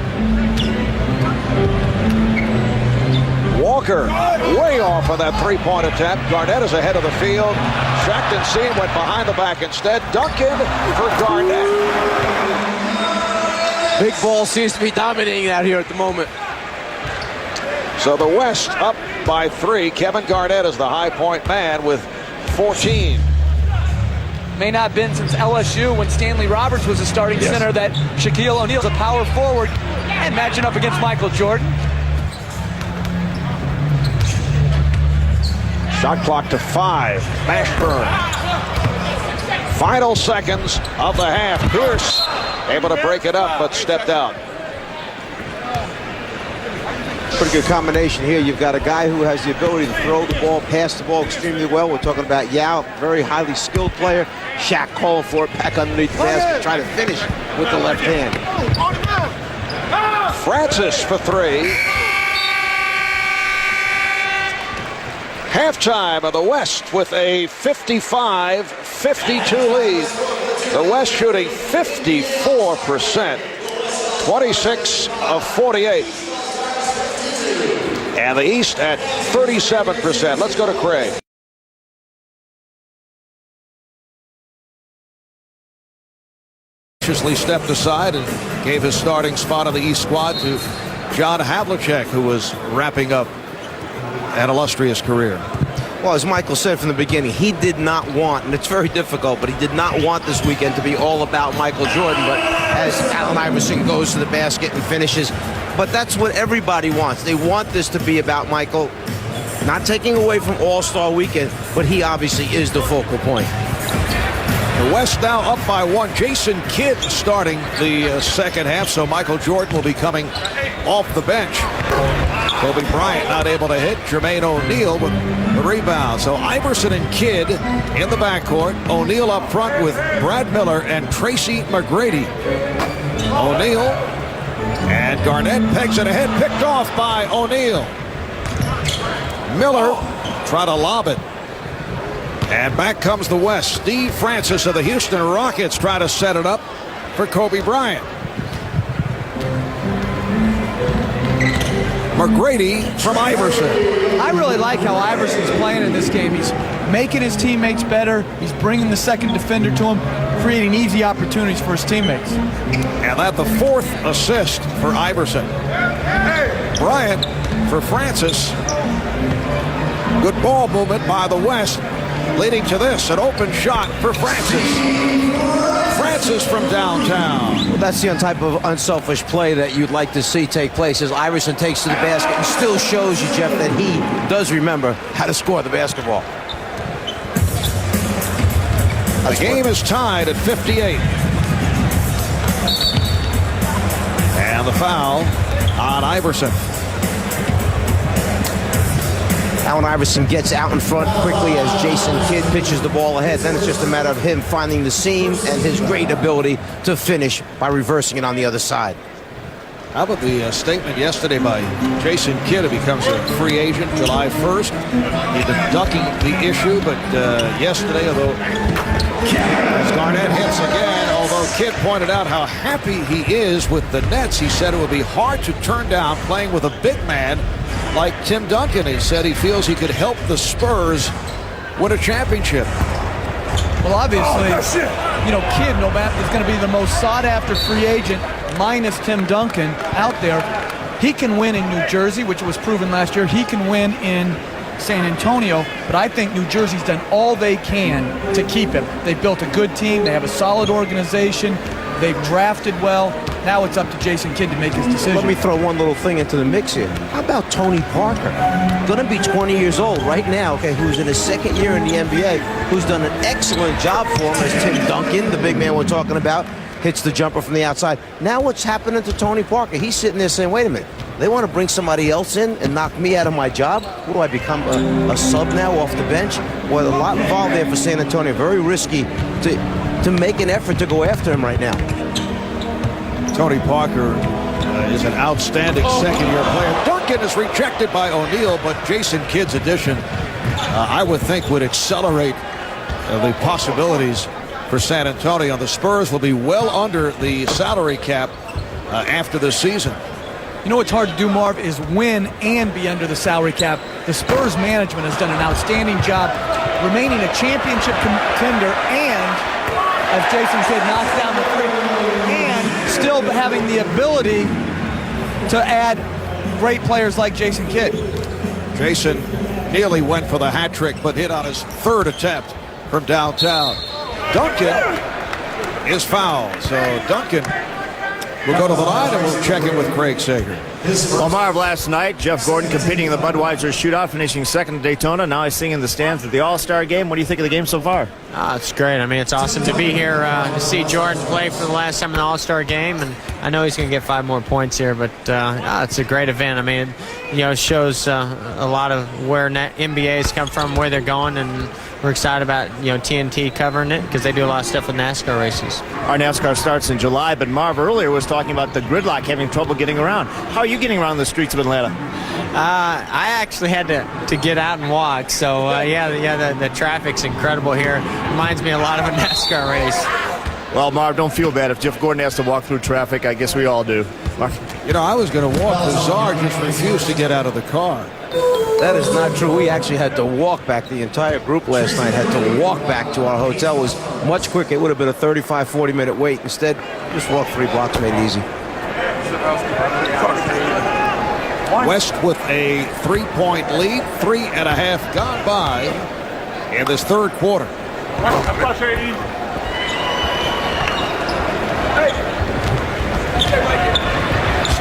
Walker way off on that three-point attempt. Garnett is ahead of the field. Shackton Seen went behind the back instead. Duncan for Garnett. Big ball seems to be dominating out here at the moment. So the West up by 3. Kevin Garnett is the high point man with 14. May not have been since LSU when Stanley Roberts was a starting center that Shaquille O'Neal's a power forward and matching up against Michael Jordan. Shot clock to 5. Mashburn. Final seconds of the half. Pierce able to break it up but stepped out. Pretty good combination here. You've got a guy who has the ability to throw the ball, pass the ball extremely well. We're talking about Yao, very highly skilled player. Shaq calling for it back underneath the basket, trying to finish with the left hand. Francis for 3. Halftime of the West with a 55-52 lead. The West shooting 54%, 26 of 48. And the East at 37%. Let's go to Craig. Graciously stepped aside and gave his starting spot on the East squad to John Havlicek, who was wrapping up an illustrious career. Well, as Michael said from the beginning, he did not want, and it's very difficult, but he did not want this weekend to be all about Michael Jordan. But as Allen Iverson goes to the basket and finishes, but that's what everybody wants. They want this to be about Michael, not taking away from All-Star Weekend, but he obviously is the focal point. The West now up by 1. Jason Kidd starting the second half, so Michael Jordan will be coming off the bench. Kobe Bryant not able to hit. Jermaine O'Neal with the rebound. So Iverson and Kidd in the backcourt. O'Neal up front with Brad Miller and Tracy McGrady. O'Neal and Garnett pegs it ahead. Picked off by O'Neal. Miller try to lob it. And back comes the West. Steve Francis of the Houston Rockets try to set it up for Kobe Bryant. McGrady from Iverson. I really like how Iverson's playing in this game. He's making his teammates better. He's bringing the second defender to him, creating easy opportunities for his teammates. And that the 4th assist for Iverson. Bryant for Francis. Good ball movement by the West, leading to this, an open shot for Francis. Francis from downtown. Well, that's the type of unselfish play that you'd like to see take place as Iverson takes to the basket and still shows you, Jeff, that he does remember how to score the basketball. The game is tied at 58. And the foul on Iverson. Allen Iverson gets out in front quickly as Jason Kidd pitches the ball ahead. Then it's just a matter of him finding the seam and his great ability to finish by reversing it on the other side. How about the statement yesterday by Jason Kidd? He becomes a free agent July 1st. He's been ducking the issue, but yesterday, although as Garnett hits again, although Kidd pointed out how happy he is with the Nets, he said it would be hard to turn down playing with a big man like Tim Duncan. He said he feels he could help the Spurs win a championship. Well, obviously, Kidd, no matter, is going to be the most sought-after free agent, minus Tim Duncan out there. He can win in New Jersey, which was proven last year. He can win in San Antonio, but I think New Jersey's done all they can to keep him. They've built a good team. They have a solid organization. They've drafted well. Now it's up to Jason Kidd to make his decision. Let me throw one little thing into the mix here. How about Tony Parker? Going to be 20 years old right now, okay, who's in his second year in the NBA, who's done an excellent job for him as Tim Duncan, the big man we're talking about, hits the jumper from the outside. Now what's happening to Tony Parker? He's sitting there saying, wait a minute, they want to bring somebody else in and knock me out of my job? What do I become, a sub now off the bench? Well, a lot involved there for San Antonio. Very risky to make an effort to go after him right now. Tony Parker is an outstanding second-year player. Duncan is rejected by O'Neal, but Jason Kidd's addition, I would think, would accelerate the possibilities for San Antonio. The Spurs will be well under the salary cap after this season. You know what's hard to do, Marv, is win and be under the salary cap. The Spurs management has done an outstanding job remaining a championship contender and, as Jason said, knocks down the three, and still having the ability to add great players like Jason Kidd. Jason nearly went for the hat trick, but hit on his 3rd attempt from downtown. Duncan is fouled, so Duncan will go to the line and we'll check in with Craig Sager. Well, Marv, last night, Jeff Gordon competing in the Budweiser Shootout, finishing second at Daytona. Now he's singing in the stands at the All-Star Game. What do you think of the game so far? It's great. I mean, it's awesome to be here to see Jordan play for the last time in the All-Star Game, and I know he's going to get 5 more points here, but it's a great event. I mean, it shows a lot of where NBA's come from, where they're going, and we're excited about TNT covering it because they do a lot of stuff with NASCAR races. Our NASCAR starts in July, but Marv earlier was talking about the gridlock, having trouble getting around. How are you getting around the streets of Atlanta? I actually had to get out and walk, so the traffic's incredible here. Reminds me a lot of a NASCAR race. Well, Marv, don't feel bad. If Jeff Gordon has to walk through traffic, I guess we all do. Marv? I was going to walk. Lazar just refused to get out of the car. That is not true. We actually had to walk back. The entire group last night had to walk back to our hotel. It was much quicker. It would have been a 35, 40-minute wait. Instead, just walk 3 blocks, made it easy. West with a 3-point lead, 3.5 gone by in this 3rd quarter.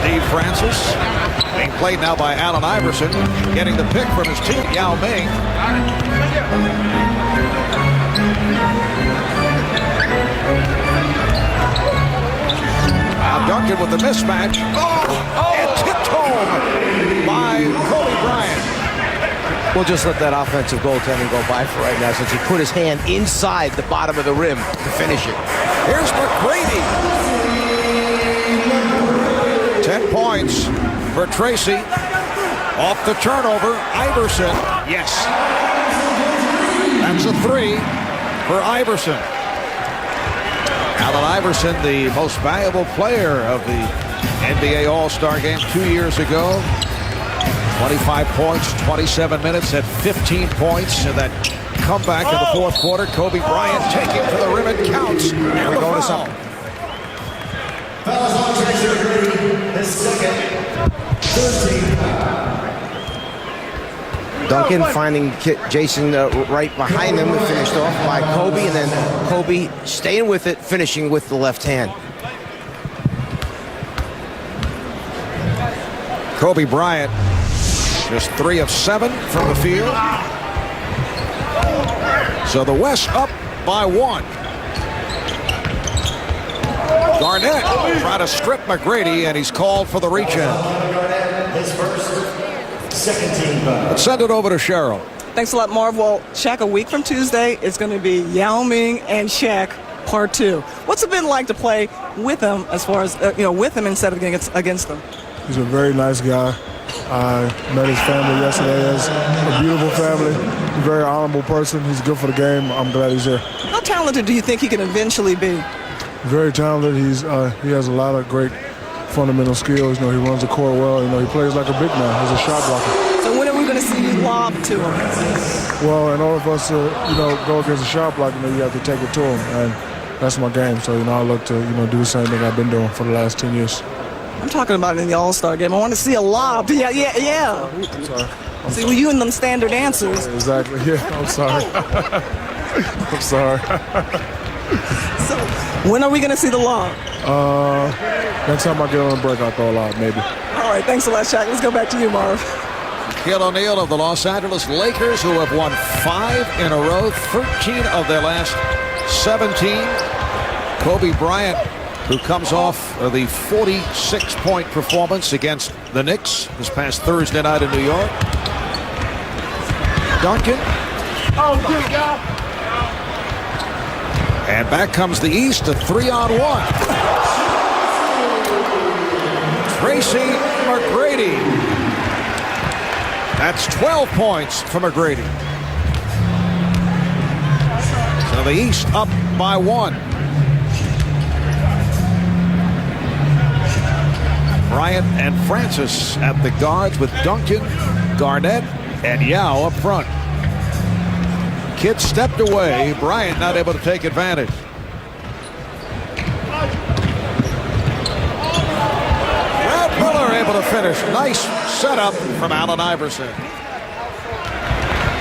Steve Francis being played now by Allen Iverson, getting the pick from his team, Yao Ming. Now Duncan with the mismatch. And tipped home by Kobe Bryant. We'll just let that offensive goaltending go by for right now since he put his hand inside the bottom of the rim to finish it. Here's McGrady. 10 points for Tracy. Off the turnover, Iverson. Yes. That's a 3 for Iverson. Allen Iverson, the most valuable player of the NBA All-Star Game 2 years ago. 25 points, 27 minutes at 15 points. And that comeback in the fourth quarter. Kobe Bryant taking to the rim. It counts. And the foul. Duncan finding Jason right behind him, finished off by Kobe, and then Kobe staying with it, finishing with the left hand. Kobe Bryant just 3 of 7 from the field. So the West up by 1. Garnett trying to strip McGrady, and he's called for the reach-in. Let's send it over to Cheryl. Thanks a lot, Marv. Well, Shaq, a week from Tuesday, it's going to be Yao Ming and Shaq part 2. What's it been like to play with him as far as, with him instead of against them? He's a very nice guy. I met his family yesterday. It's a beautiful family. He's a very honorable person. He's good for the game. I'm glad he's here. How talented do you think he can eventually be? Very talented. He has a lot of great fundamental skills. He runs the court well. He plays like a big man. He's a shot blocker. So when are we going to see you lob to him? Well, in order for us to, go against a shot blocker, you have to take it to him, and that's my game. So, I look to, do the same thing I've been doing for the last 10 years. I'm talking about in the All-Star game. I want to see a lob. Yeah. I'm sorry. See, well, you and them standard answers. Exactly. Yeah, I'm sorry. I'm sorry. So when are we going to see the lob? Next time I get on a break, I'll throw a lob, maybe. All right, thanks a lot, Shaq. Let's go back to you, Marv. Shaquille O'Neal of the Los Angeles Lakers, who have won 5 in a row, 13 of their last 17. Kobe Bryant, who comes off the 46-point performance against the Knicks this past Thursday night in New York. Duncan. Oh, good job. And back comes the East, a 3-on-1. Tracy McGrady. That's 12 points for McGrady. So the East up by 1. Bryant and Francis at the guards with Duncan, Garnett, and Yao up front. Kidd stepped away. Bryant not able to take advantage. Brad Miller able to finish. Nice setup from Allen Iverson.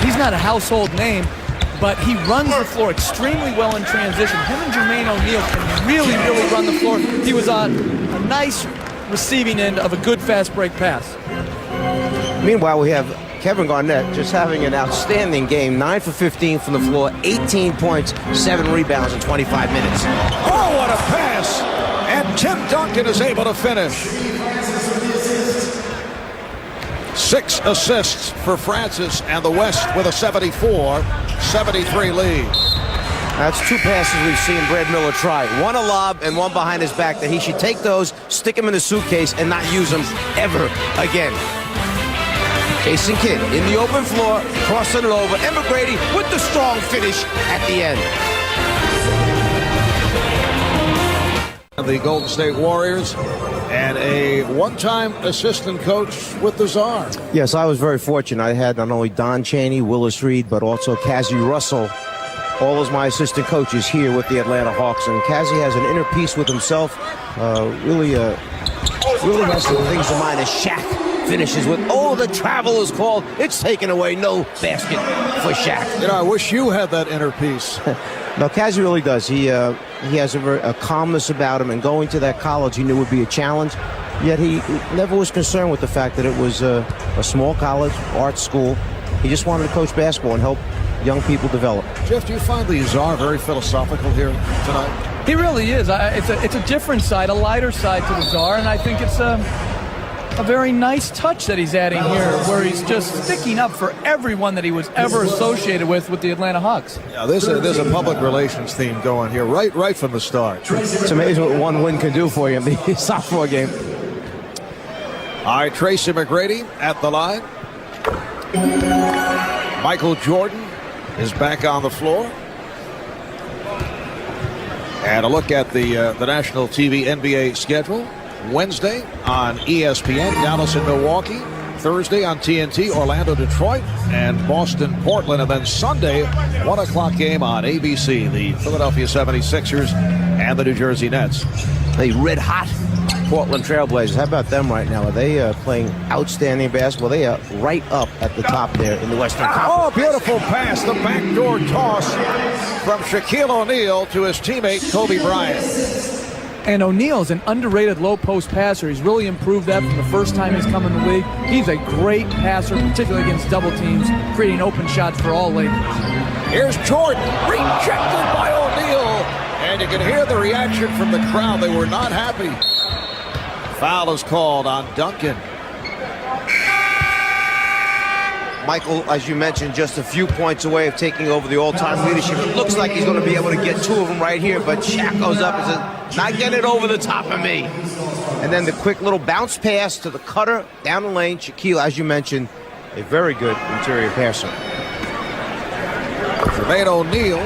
He's not a household name, but he runs the floor extremely well in transition. Him and Jermaine O'Neal can really run the floor. He was on a nice receiving end of a good fast break pass. Meanwhile, we have Kevin Garnett just having an outstanding game. 9 for 15 from the floor, 18 points, 7 rebounds in 25 minutes. Oh, what a pass! And Tim Duncan is able to finish. 6 assists for Francis, and the West with a 74-73 lead. That's 2 passes we've seen Brad Miller try. One a lob and one behind his back that he should take those, stick them in the suitcase, and not use them ever again. Jason Kidd in the open floor, crossing it over, and McGrady with the strong finish at the end. The Golden State Warriors and a one-time assistant coach with the Czar. Yes, I was very fortunate. I had not only Don Chaney, Willis Reed, but also Cazzie Russell, all as my assistant coaches here with the Atlanta Hawks. And Cazzie has an inner peace with himself. Really has some things in mind as Shaq finishes with, oh, the travel is called. It's taken away. No basket for Shaq. I wish you had that inner peace. No, Cazzie really does. He has a calmness about him, and going to that college he knew would be a challenge. Yet he never was concerned with the fact that it was a small college, art school. He just wanted to coach basketball and help young people develop. Jeff, do you find the Czar very philosophical here tonight? He really is. It's a different side, a lighter side to the Czar, and I think it's a very nice touch that he's adding here, where he's just sticking up for everyone that he was ever associated with the Atlanta Hawks. Yeah, there's a public relations theme going here right from the start. It's amazing what one win can do for you in the sophomore game. All right, Tracy McGrady at the line. Michael Jordan is back on the floor. And a look at the national TV NBA schedule. Wednesday on ESPN, Dallas and Milwaukee. Thursday on TNT, Orlando, Detroit, and Boston, Portland. And then Sunday, 1 o'clock game on ABC, the Philadelphia 76ers and the New Jersey Nets. The red-hot Portland Trailblazers. How about them right now? Are they playing outstanding basketball? They are right up at the top there in the Western Conference. Oh, beautiful pass. The backdoor toss from Shaquille O'Neal to his teammate Kobe Bryant. And O'Neal's an underrated low-post passer. He's really improved that from the first time he's come in the league. He's a great passer, particularly against double teams, creating open shots for all Lakers. Here's Jordan, rejected by O'Neal. And you can hear the reaction from the crowd. They were not happy. Foul is called on Duncan. Michael, as you mentioned, just a few points away of taking over the all-time leadership. It looks like he's going to be able to get two of them right here, but Shaq goes up and says, not getting it over the top of me. And then the quick little bounce pass to the cutter down the lane. Shaquille, as you mentioned, a very good interior passer. Jermaine O'Neal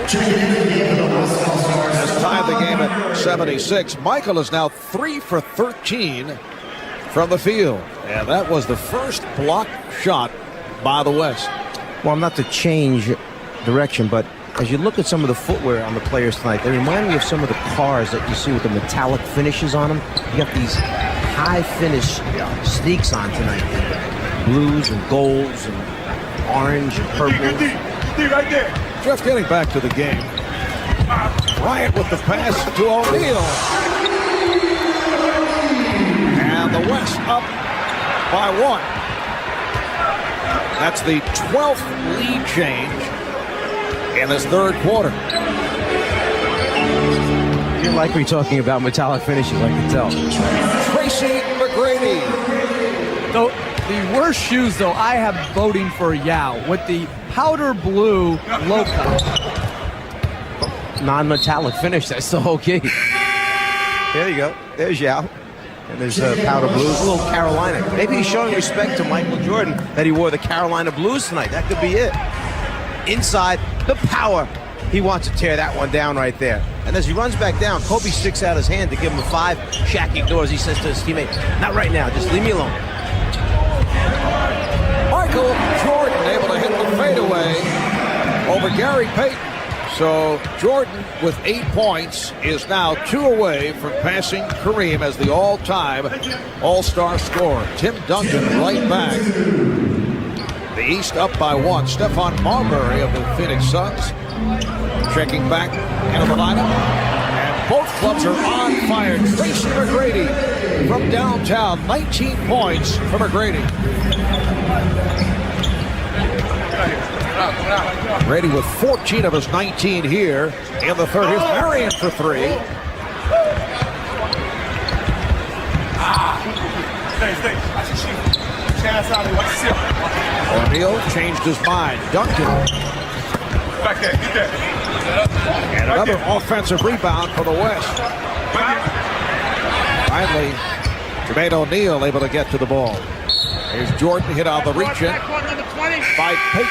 has tied the game at 76. Michael is now 3 for 13 from the field. And that was the first block shot by the West. Well, not to change direction, but as you look at some of the footwear on the players tonight, they remind me of some of the cars that you see with the metallic finishes on them. You got these high finish sneaks on tonight. Blues and golds and orange and purple. Right there. Just getting back to the game. Bryant with the pass to O'Neal. And the West up by 1. That's the 12th lead change in this third quarter. You're likely talking about metallic finishes, I can tell. Tracy McGrady. Though the worst shoes, though, I have voting for Yao with the powder blue low cut. Non-metallic finish, that's still okay. There you go. There's Yao. And there's powder blues, a little Carolina. Maybe he's showing respect to Michael Jordan that he wore the Carolina blues tonight. That could be it. Inside, the power. He wants to tear that one down right there. And as he runs back down, Kobe sticks out his hand to give him a 5. Shaq ignores. He says to his teammate, not right now, just leave me alone. Michael Jordan able to hit the fadeaway over Gary Payton. So Jordan with 8 points is now 2 away from passing Kareem as the all-time all-star scorer. Tim Duncan right back. The East up by 1. Stephon Marbury of the Phoenix Suns checking back into the lineup. And both clubs are on fire. Tracy McGrady from downtown. 19 points for McGrady. Brady with 14 of his 19 here in the third. Here's Marion for 3. O'Neal changed his mind. Duncan. And another offensive rebound for the West. Finally, Jermaine O'Neal able to get to the ball. Here's Jordan hit on the reach-in by Payton.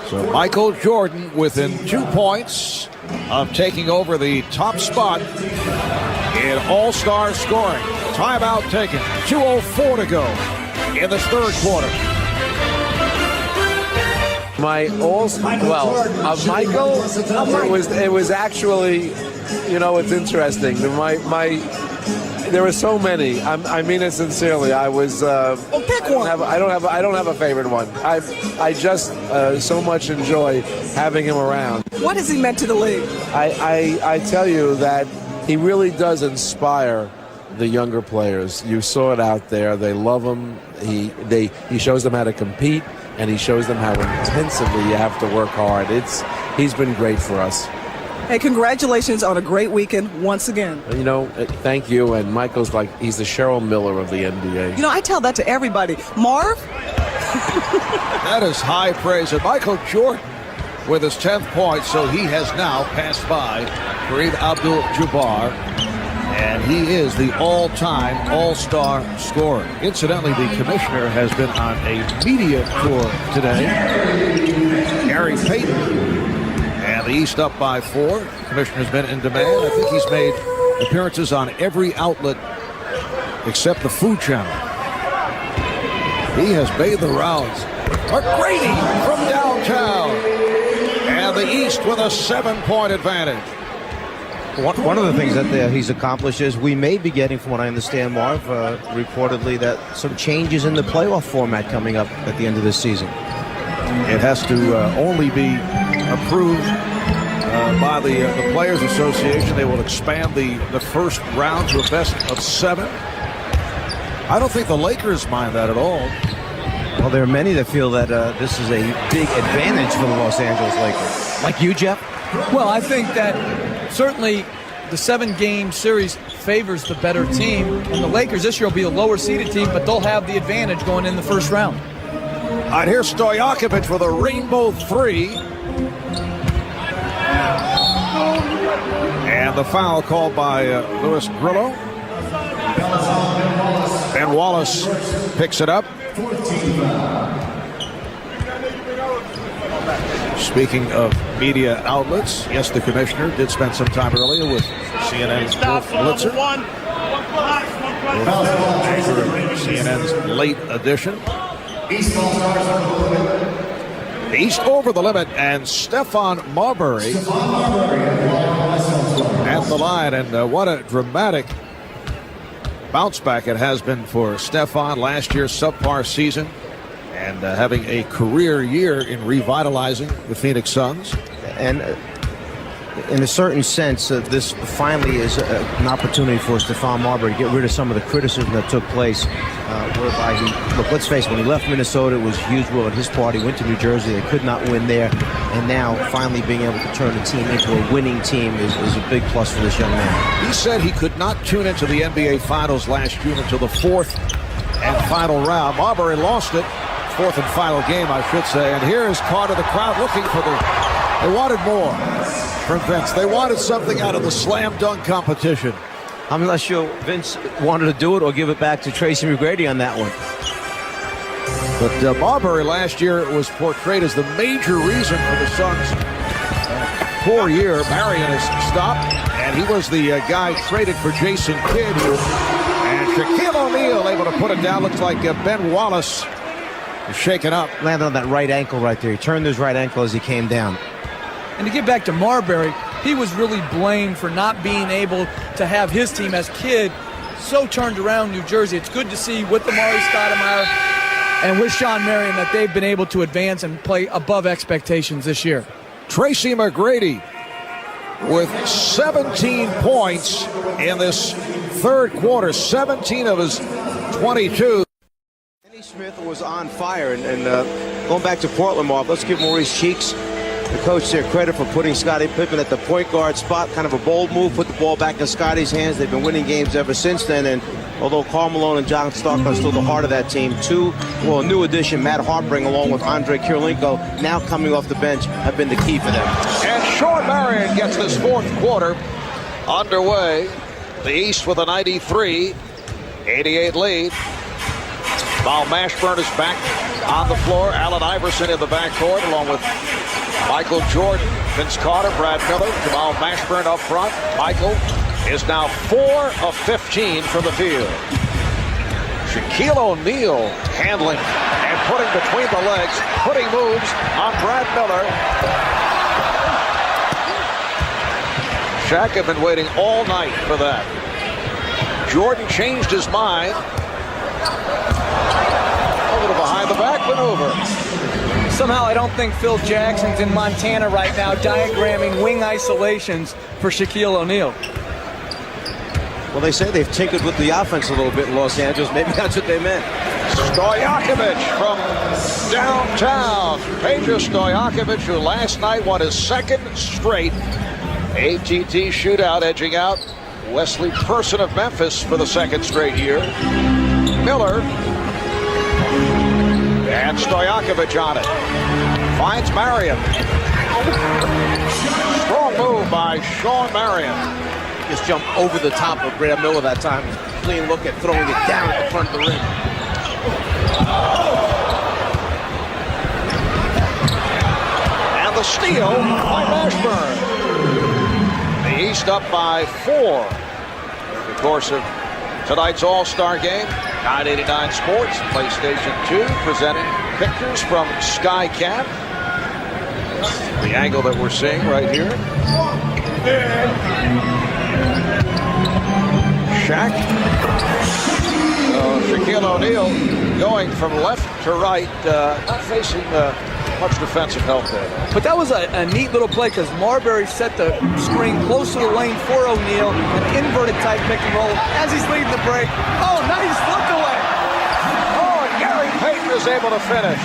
So Michael Jordan within 2 points of taking over the top spot in all-star scoring. Timeout taken. 2:04 to go in this third quarter. It was actually, it's interesting. There were so many. I mean it sincerely. I was. Pick one. I don't have a favorite one. I just so much enjoy having him around. What has he meant to the league? I tell you that he really does inspire the younger players. You saw it out there. They love him. He shows them how to compete and he shows them how intensively you have to work hard. He's been great for us. Hey, congratulations on a great weekend once again. You know, thank you. And Michael's like, he's the Cheryl Miller of the NBA. You know, I tell that to everybody. Marv? That is high praise. And Michael Jordan with his 10th point, so he has now passed by Kareem Abdul-Jabbar, and he is the all-time all-star scorer. Incidentally, the commissioner has been on a media tour today. Gary Payton. And the East up by 4. Commissioner's been in demand. I think he's made appearances on every outlet except the Food Channel. He has made the rounds. McGrady from downtown. And the East with a 7-point advantage. One of the things that he's accomplished is we may be getting, from what I understand, Marv, reportedly that some changes in the playoff format coming up at the end of this season. It has to only be approved by the Players Association. They will expand the first round to a best of 7. I don't think the Lakers mind that at all. Well, there are many that feel that this is a big advantage for the Los Angeles Lakers. Like you, Jeff? Well, I think that certainly the 7-game series favors the better team. And the Lakers this year will be a lower-seeded team, but they'll have the advantage going in the first round. All right, here's Stojakovic with a rainbow 3. And the foul called by Louis Grillo. Ben Wallace picks it up. Speaking of media outlets, yes, the commissioner did spend some time earlier with CNN's Wolf Blitzer. CNN's late edition. East over the limit, and Stephon Marbury at the line. And what a dramatic bounce back it has been for Stephon. Last year's subpar season, and having a career year in revitalizing the Phoenix Suns. And in a certain sense, this finally is an opportunity for Stephon Marbury to get rid of some of the criticism that took place, whereby look, let's face it, when he left Minnesota, it was huge will at his party, went to New Jersey, they could not win there, and now finally being able to turn the team into a winning team is a big plus for this young man. He said he could not tune into the NBA Finals last June until the 4th and final round. Marbury lost it, 4th and final game, I should say, and here is Carter, the crowd looking for they wanted more from Vince. They wanted something out of the slam dunk competition. I'm not sure Vince wanted to do it or give it back to Tracy McGrady on that one. But Marbury last year was portrayed as the major reason for the Suns' poor year. Marion has stopped, and he was the guy traded for Jason Kidd. And Shaquille O'Neal able to put it down. Looks like Ben Wallace is shaken up. Landed on that right ankle right there. He turned his right ankle as he came down. And to get back to Marbury, he was really blamed for not being able to have his team as Kidd so turned around New Jersey. It's good to see with Amari Stoudemire and with Sean Marion that they've been able to advance and play above expectations this year. Tracy McGrady with 17 points in this third quarter, 17 of his 22. Kenny Smith was on fire, and going back to Portland, Marv, let's give Maurice Cheeks, the coach, there credit for putting Scottie Pippen at the point guard spot. Kind of a bold move, put the ball back in Scottie's hands. They've been winning games ever since then, and although Karl Malone and John Stark are still the heart of that team, a new addition, Matt Harpring, along with Andre Kirilenko, now coming off the bench, have been the key for them. And Sean Marion gets this fourth quarter underway. The East with a 93-88 lead. Val Mashburn is back on the floor. Allen Iverson in the backcourt, along with Michael Jordan, Vince Carter, Brad Miller, Jamal Mashburn up front. Michael is now 4 of 15 from the field. Shaquille O'Neal handling and putting between the legs, putting moves on Brad Miller. Shaq had been waiting all night for that. Jordan changed his mind. A little behind the back maneuver. Somehow I don't think Phil Jackson's in Montana right now diagramming wing isolations for Shaquille O'Neal. Well, they say they've tinkered with the offense a little bit in Los Angeles. Maybe that's what they meant. Stojakovic from downtown. Peja Stojakovic, who last night won his second straight ATT shootout, edging out Wesley Person of Memphis for the second straight year. Miller and Stojakovic on it. Finds Marion. Strong move by Sean Marion. Just jumped over the top of Brad Miller that time. Clean look at throwing it down at the front of the ring. And the steal by Mashburn. The East up by 4 over the course of tonight's All-Star game. 989 Sports, PlayStation 2, presenting pictures from SkyCap. The angle that we're seeing right here. Shaq. Shaquille O'Neal going from left to right, not facing much defensive help there. But that was a neat little play because Marbury set the screen close to the lane for O'Neal, an inverted type pick and roll as he's leading the break. Oh, nice look away. Oh, and Gary Payton is able to finish.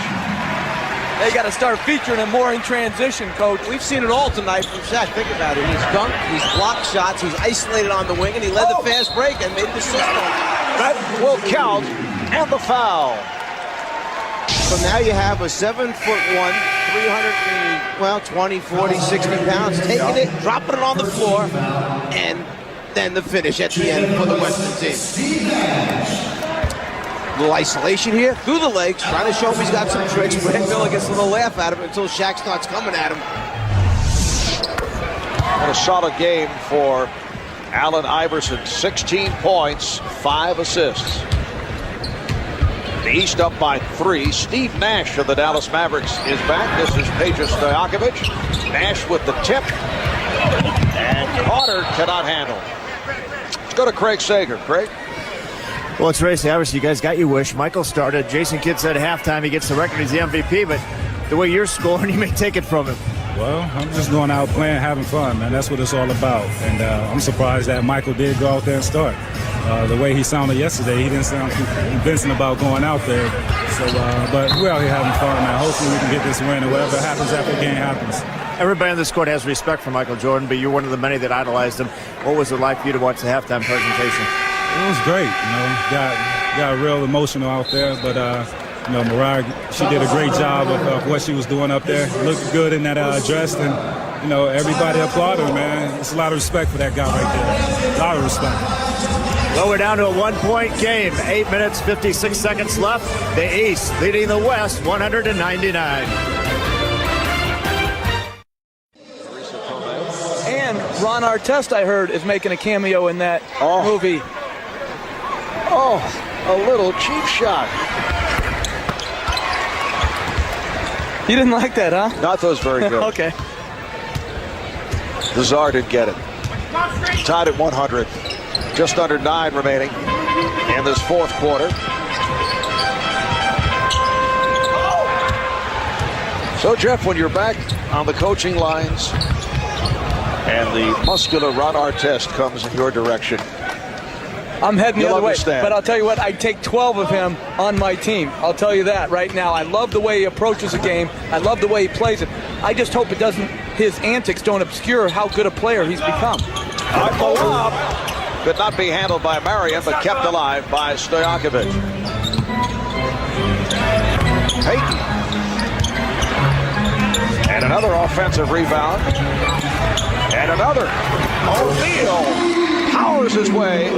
They got to start featuring him more in transition, Coach. We've seen it all tonight from Shaq. Think about it. He's dunked, he's blocked shots, he's isolated on the wing, and he led the fast break and made the system. That will count, and the foul. So now you have a 7'1", 20, 40, 60 pounds, taking it, dropping it on the floor, and then the finish at the end for the Western team. Little isolation here, through the legs, trying to show him he's got some tricks. Brad Miller gets a little laugh out of it until Shaq starts coming at him. And a solid game for Allen Iverson. 16 points, 5 assists. The East up by 3. Steve Nash of the Dallas Mavericks is back. This is Peja Stojakovic. Nash with the tip. And Carter cannot handle. Let's go to Craig Sager. Craig? Well, it's Racy. Obviously, you guys got your wish. Michael started. Jason Kidd said at halftime he gets the record. He's the MVP, but the way you're scoring, you may take it from him. Well, I'm just going out playing, having fun, man. That's what it's all about. And I'm surprised that Michael did go out there and start. The way he sounded yesterday, he didn't sound too convincing about going out there. So, but we're out here having fun, man. Hopefully we can get this win, and whatever happens after the game happens. Everybody on this court has respect for Michael Jordan, but you're one of the many that idolized him. What was it like for you to watch the halftime presentation? It was great, you know. Got real emotional out there, but you know, Mariah, she did a great job of what she was doing up there. Looked good in that dress, and you know, everybody applauded her, man. It's a lot of respect for that guy right there. A lot of respect. Well, we're down to a 1-point game. 8 minutes, 56 seconds left. The East leading the West, 100-99. And Ron Artest, I heard, is making a cameo in that movie. Oh, a little cheap shot. You didn't like that, huh? No, I thought it was very good. Okay. The Czar did get it. Tied at 100. Just under 9 remaining in this fourth quarter. So, Jeff, when you're back on the coaching lines and the muscular Ron Artest comes in your direction, I'm heading the other way. Understand. But I'll tell you what, I'd take 12 of him on my team. I'll tell you that right now. I love the way he approaches a game. I love the way he plays it. I just hope it doesn't, his antics don't obscure how good a player he's become. Could not be handled by Marion, but kept alive by Stojakovic. Payton. And another offensive rebound. And another. O'Neal powers his way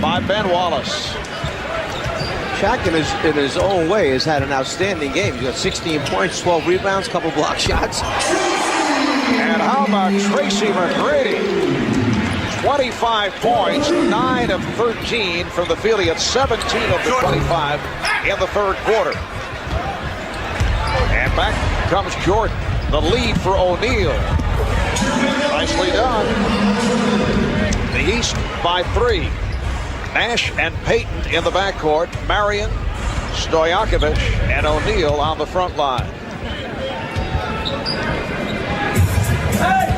by Ben Wallace. Shaq, in his own way, has had an outstanding game. He's got 16 points, 12 rebounds, couple block shots. And how about Tracy McGrady? 25 points, 9 of 13 from the field. He had 17 of the 25 in the third quarter. And back comes Jordan. The lead for O'Neal. Nicely done. The East by 3. Nash and Payton in the backcourt. Marion, Stojakovic, and O'Neal on the front line. Hey!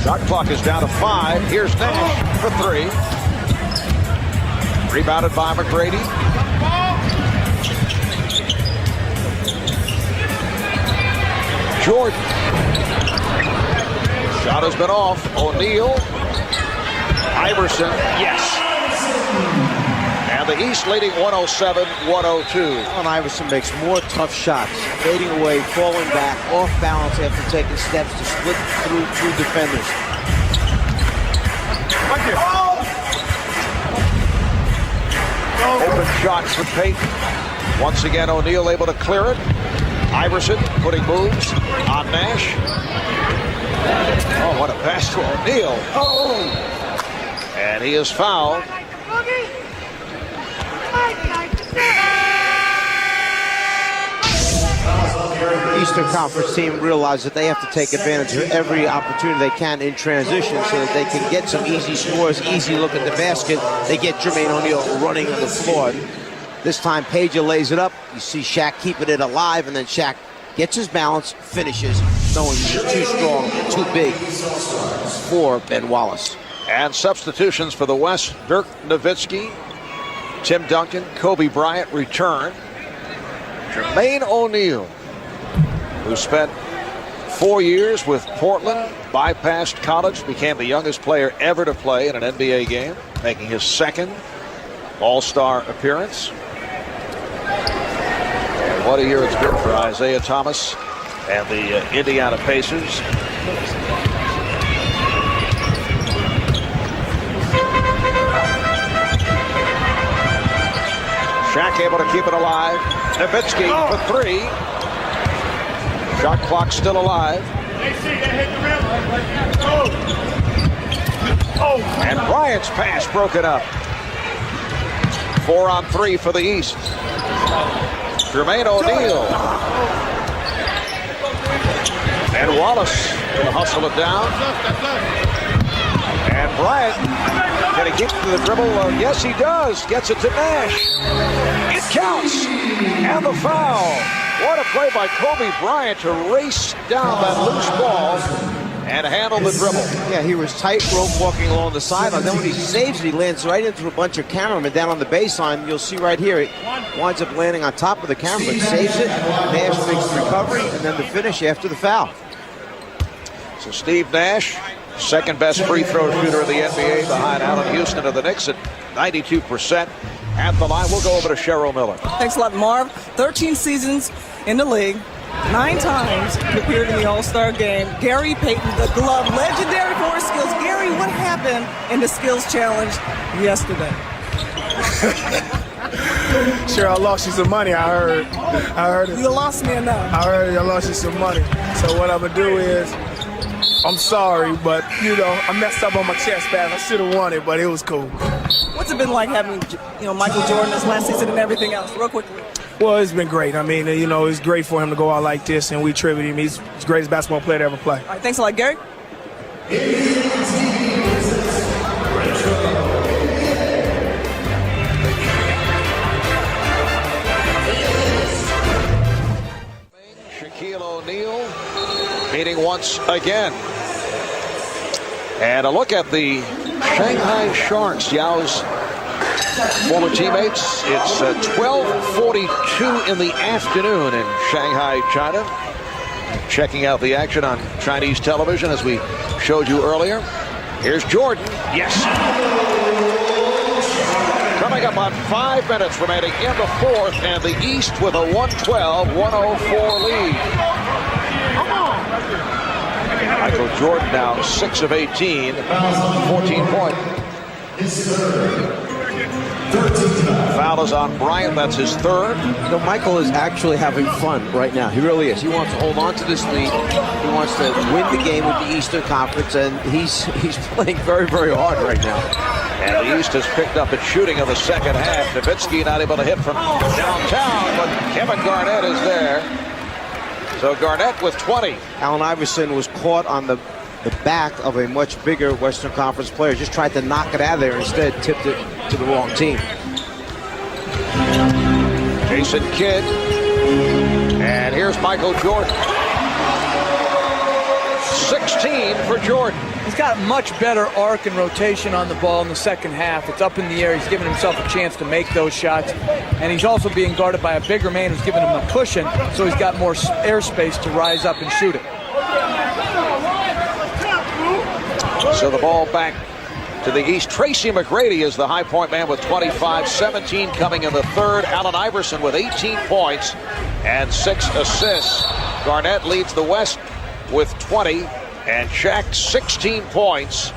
Shot clock is down to 5. Here's Nash for 3. Rebounded by McGrady. Jordan. Shot has been off. O'Neal. Iverson. Yes. And the East leading 107-102. Allen Iverson makes more tough shots, fading away, falling back, off balance after taking steps to split through two defenders. Open shots for Payton. Once again, O'Neal able to clear it. Iverson putting moves on Nash. Oh, what a pass to O'Neal. Oh! And he is fouled. Eastern Conference team realizes that they have to take advantage of every opportunity they can in transition so that they can get some easy scores, easy look at the basket. They get Jermaine O'Neal running on the floor. This time, Peja lays it up. You see Shaq keeping it alive, and then Shaq gets his balance, finishes, knowing he's too strong, too big for Ben Wallace. And substitutions for the West: Dirk Nowitzki, Tim Duncan, Kobe Bryant return. Jermaine O'Neal, who spent 4 years with Portland, bypassed college, became the youngest player ever to play in an NBA game, making his second All-Star appearance. And what a year it's been for Isaiah Thomas and the Indiana Pacers. Shaq able to keep it alive. Nowitzki for 3. Shot clock still alive. And Bryant's pass broken up. 4 on 3 for the East. Jermaine O'Neal. And Wallace will hustle it down. And Bryant, can he get to the dribble? Yes, he does. Gets it to Nash. It counts. And the foul. What a play by Kobe Bryant to race down that loose ball and handle the dribble. Yeah, he was tightrope walking along the sideline. Then when he saves it, he lands right into a bunch of cameramen down on the baseline. You'll see right here, it winds up landing on top of the camera, saves it. Nash makes the recovery, and then the finish after the foul. So Steve Nash, second best free throw shooter of the NBA, behind Allen Houston of the Knicks at 92%. At the line, we'll go over to Cheryl Miller. Thanks a lot, Marv. 13 seasons in the league, 9 times he appeared in the All-Star game. Gary Payton, the glove, legendary for his skills. Gary, what happened in the skills challenge yesterday? Sure, I lost you some money, I heard it. You lost me enough. I heard I lost you some money. So what I'm going to do is, I'm sorry, but, I messed up on my chest pad. I should have won it, but it was cool. What's it been like having, Michael Jordan this last season and everything else? Real quickly. Well, it's been great. I mean, it's great for him to go out like this, and we tribute him. He's the greatest basketball player to ever play. All right, thanks a lot, Gary. Shaquille O'Neal meeting once again. And a look at the Shanghai Sharks, Yao's former teammates. It's 12:42 in the afternoon in Shanghai, China. Checking out the action on Chinese television as we showed you earlier. Here's Jordan. Yes. Coming up on 5 minutes remaining in the fourth, and the East with a 112-104 lead. Michael Jordan now 6 of 18, 14 points. Foul is on Bryant. That's his third. Michael is actually having fun right now. He really is. He wants to hold on to this lead. He wants to win the game with the Eastern Conference, and he's playing very, very hard right now. And the East has picked up its shooting in the second half. Nowitzki not able to hit from downtown, but Kevin Garnett is there. So Garnett with 20. Allen Iverson was caught on the back of a much bigger Western Conference player. Just tried to knock it out of there. Instead, tipped it to the wrong team. Jason Kidd. And here's Michael Jordan. 16 for Jordan. He's got much better arc and rotation on the ball in the second half. It's up in the air. He's giving himself a chance to make those shots. And he's also being guarded by a bigger man who's giving him a cushion, so he's got more airspace to rise up and shoot it. So the ball back to the East. Tracy McGrady is the high point man with 25, 17 coming in the third. Allen Iverson with 18 points and 6 assists. Garnett leads the West with 20, and Shaq 16 points,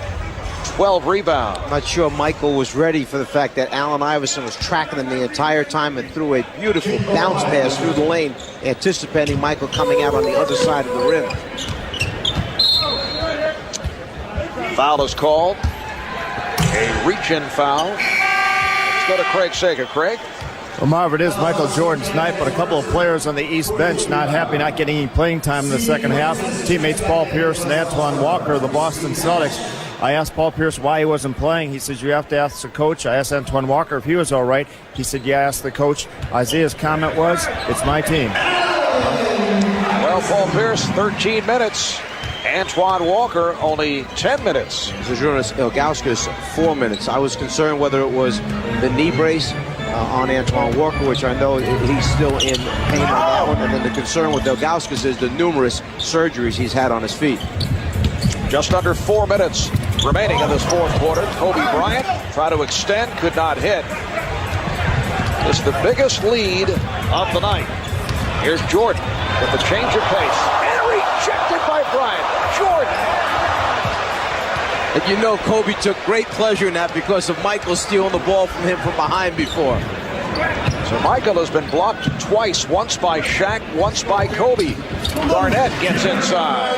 12 rebounds. I'm not sure Michael was ready for the fact that Allen Iverson was tracking him the entire time and threw a beautiful bounce pass through the lane, anticipating Michael coming out on the other side of the rim. Foul is called. A reach-in foul. Let's go to Craig Sager. Craig? Well, Marv, it is Michael Jordan's night, but a couple of players on the East bench not happy, not getting any playing time in the second half. Teammates Paul Pierce and Antoine Walker, the Boston Celtics. I asked Paul Pierce why he wasn't playing. He says, you have to ask the coach. I asked Antoine Walker if he was all right. He said, yeah, ask the coach. Isaiah's comment was, it's my team. Well, Paul Pierce, 13 minutes. Antoine Walker, only 10 minutes. Zydrunas Ilgauskas, 4 minutes. I was concerned whether it was the knee brace on Antoine Walker, which I know he's still in pain on that one. And then the concern with Ilgauskas is the numerous surgeries he's had on his feet. Just under 4 minutes remaining in this fourth quarter. Kobe Bryant tried to extend, could not hit. It's the biggest lead of the night. Here's Jordan with the change of pace. And rejected by Bryant. Jordan. And you know Kobe took great pleasure in that because of Michael stealing the ball from him from behind before. So Michael has been blocked twice, once by Shaq, once by Kobe. Garnett gets inside.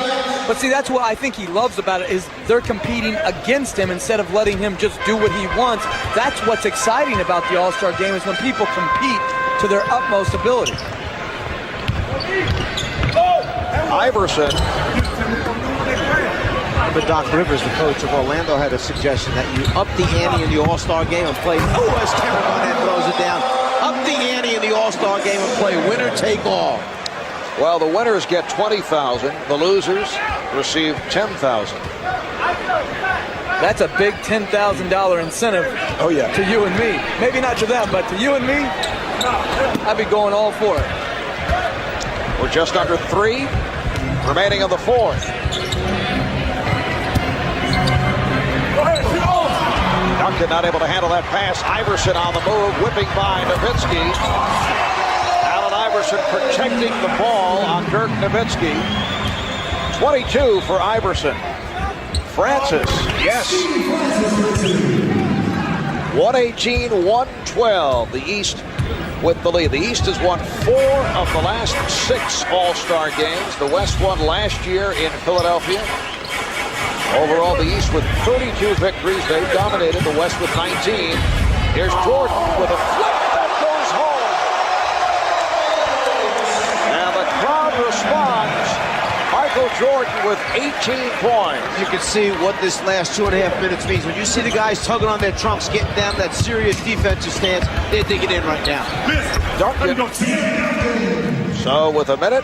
But see, that's what I think he loves about it, is they're competing against him instead of letting him just do what he wants. That's what's exciting about the All-Star game, is when people compete to their utmost ability. Iverson. But Doc Rivers, the coach of Orlando, had a suggestion that you up the ante in the All-Star game and play, as Kevin Garnett throws it down, up the ante in the All-Star game and play winner take all. Well, the winners get $20,000. The losers receive $10,000. That's a big $10,000 incentive to you and me. Maybe not to them, but to you and me, I'd be going all for it. We're just under 3 remaining in the fourth. Duncan not able to handle that pass. Iverson on the move, whipping by Nowitzki. Allen Iverson protecting the ball on Dirk Nowitzki. 22 for Iverson. Francis, yes. 118-112, the East with the lead. The East has won 4 of the last 6 All-Star games. The West won last year in Philadelphia. Overall, the East with 32 victories. They've dominated. The West with 19. Here's Jordan with a flip that goes home. And the crowd responds. Michael Jordan with 18 points. You can see what this last 2.5 minutes means. When you see the guys tugging on their trunks, getting down that serious defensive stance, they're digging in right now. Duncan. So with a minute